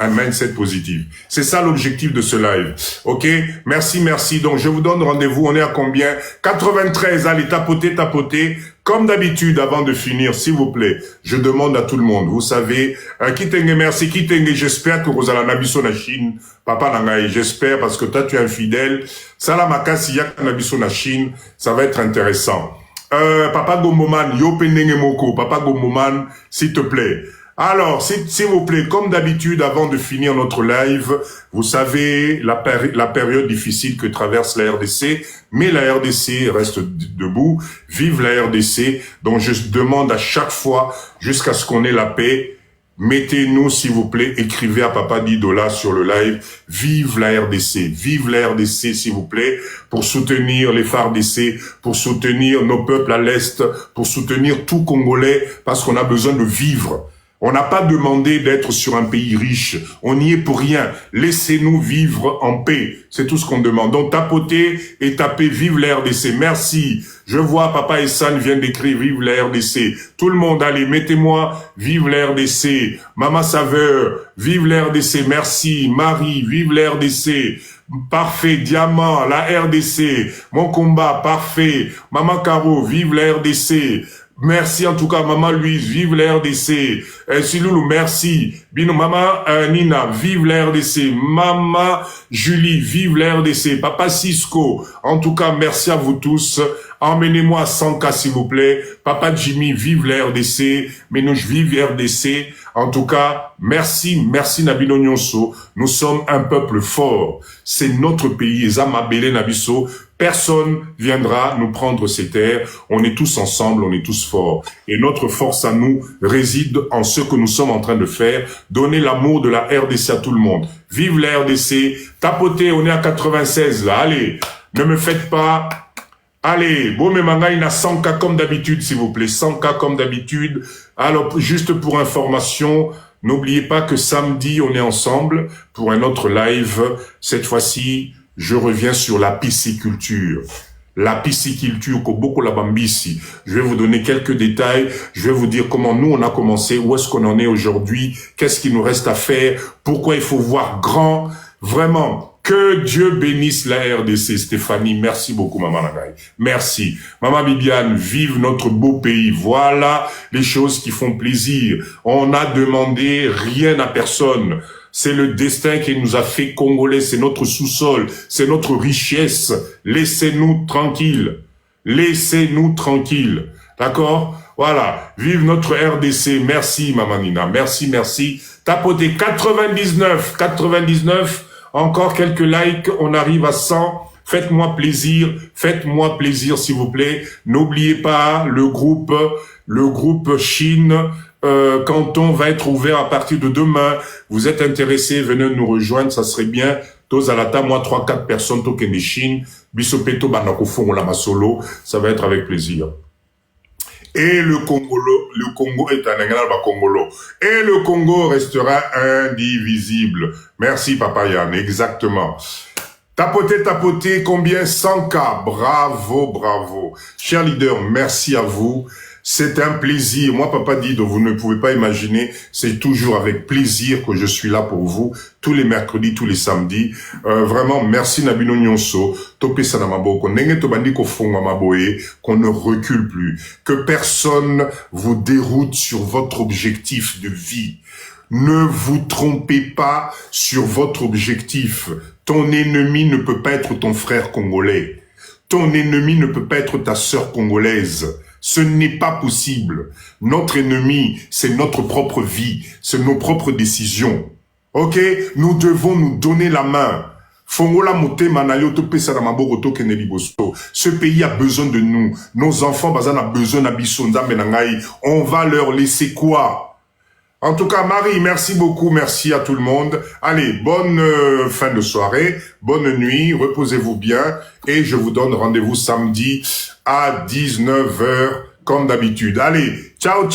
mindset positif. C'est ça l'objectif de ce live. Ok? Merci. Donc, je vous donne rendez-vous. On est à combien? 93. Allez, tapotez. Comme d'habitude, avant de finir, s'il vous plaît, je demande à tout le monde, vous savez, Kitenge, merci, Kitenge, j'espère que vous allez en abisso na Chine, Papa Nangaï, j'espère, parce que toi, tu es un fidèle. Salamaka, si yak en abisso na Chine, ça va être intéressant. Papa Gomoman, yo pendenge moko, Papa Gomoman, s'il te plaît. Alors, s'il vous plaît, comme d'habitude, avant de finir notre live, vous savez la période difficile que traverse la RDC, mais la RDC reste debout. Vive la RDC. Donc, je demande à chaque fois, jusqu'à ce qu'on ait la paix, mettez-nous, s'il vous plaît, écrivez à Papa Dido là sur le live, vive la RDC, s'il vous plaît, pour soutenir les FARDC, pour soutenir nos peuples à l'Est, pour soutenir tout Congolais, parce qu'on a besoin de vivre. On n'a pas demandé d'être sur un pays riche. On n'y est pour rien. Laissez-nous vivre en paix. C'est tout ce qu'on demande. Donc, tapotez et tapez vive la RDC. Merci. Je vois Papa Essan vient d'écrire vive la RDC. Tout le monde, allez, mettez-moi vive la RDC. Maman Saveur, vive la RDC. Merci. Marie, vive la RDC. Parfait. Diamant, la RDC. Mon combat, parfait. Maman Caro, vive la RDC. Merci en tout cas, Maman Louise, vive la RDC. Siloulou, merci. Bino, Maman Nina, vive la RDC. Maman Julie, vive la RDC. Papa Cisco, en tout cas, merci à vous tous. Emmenez-moi à 100K, s'il vous plaît. Papa Jimmy, vive la RDC. Menouche, vive la RDC. En tout cas, merci Nabino Nyonso. Nous sommes un peuple fort. C'est notre pays, Zamabele Nabiso. Personne viendra nous prendre ces terres. On est tous ensemble, on est tous forts. Et notre force à nous réside en ce que nous sommes en train de faire. Donner l'amour de la RDC à tout le monde. Vive la RDC. Tapotez, on est à 96 là. Allez, ne me faites pas Allez, Bomé Mangaï na 100K comme d'habitude, s'il vous plaît. 100K comme d'habitude. Alors, juste pour information, n'oubliez pas que samedi, on est ensemble pour un autre live. Cette fois-ci, je reviens sur la pisciculture. La pisciculture, Koboko la Bambisi. Je vais vous donner quelques détails. Je vais vous dire comment nous, on a commencé, où est-ce qu'on en est aujourd'hui, qu'est-ce qu'il nous reste à faire, pourquoi il faut voir grand. Vraiment, que Dieu bénisse la RDC. Stéphanie, merci beaucoup, Maman Nagaï. Merci. Maman Bibiane, vive notre beau pays. Voilà les choses qui font plaisir. On n'a demandé rien à personne. C'est le destin qui nous a fait Congolais. C'est notre sous-sol. C'est notre richesse. Laissez-nous tranquilles. Laissez-nous tranquilles. D'accord? Voilà. Vive notre RDC. Merci, Maman Nina. Merci, merci. Tapotez 99. Encore quelques likes, on arrive à 100. Faites-moi plaisir, s'il vous plaît. N'oubliez pas le groupe Chine, Canton va être ouvert à partir de demain. Vous êtes intéressés, venez nous rejoindre, ça serait bien. Tozalata, moi 3-4 personnes token Chine, Bisopeto Banakofon la Masolo, ça va être avec plaisir. Et le Congo est un Congolo. Et le Congo restera indivisible. Merci, Papa Yann, exactement. Tapotez, combien? 100K. Bravo. Chers leaders, merci à vous. C'est un plaisir. Moi, Papa Dido, vous ne pouvez pas imaginer, c'est toujours avec plaisir que je suis là pour vous, tous les mercredis, tous les samedis. Vraiment, merci Nabino Nyonso, Topé Sanamaboko, Nenge Tobandi Kofonga Maboye, qu'on ne recule plus. Que personne vous déroute sur votre objectif de vie. Ne vous trompez pas sur votre objectif. Ton ennemi ne peut pas être ton frère congolais. Ton ennemi ne peut pas être ta sœur congolaise. Ce n'est pas possible. Notre ennemi, c'est notre propre vie, c'est nos propres décisions. Ok? Nous devons nous donner la main. Ce pays a besoin de nous. Nos enfants, ont besoin de on va leur laisser quoi? En tout cas, Marie, merci beaucoup, merci à tout le monde. Allez, bonne fin de soirée, bonne nuit, reposez-vous bien et je vous donne rendez-vous samedi à 19h comme d'habitude. Allez, ciao.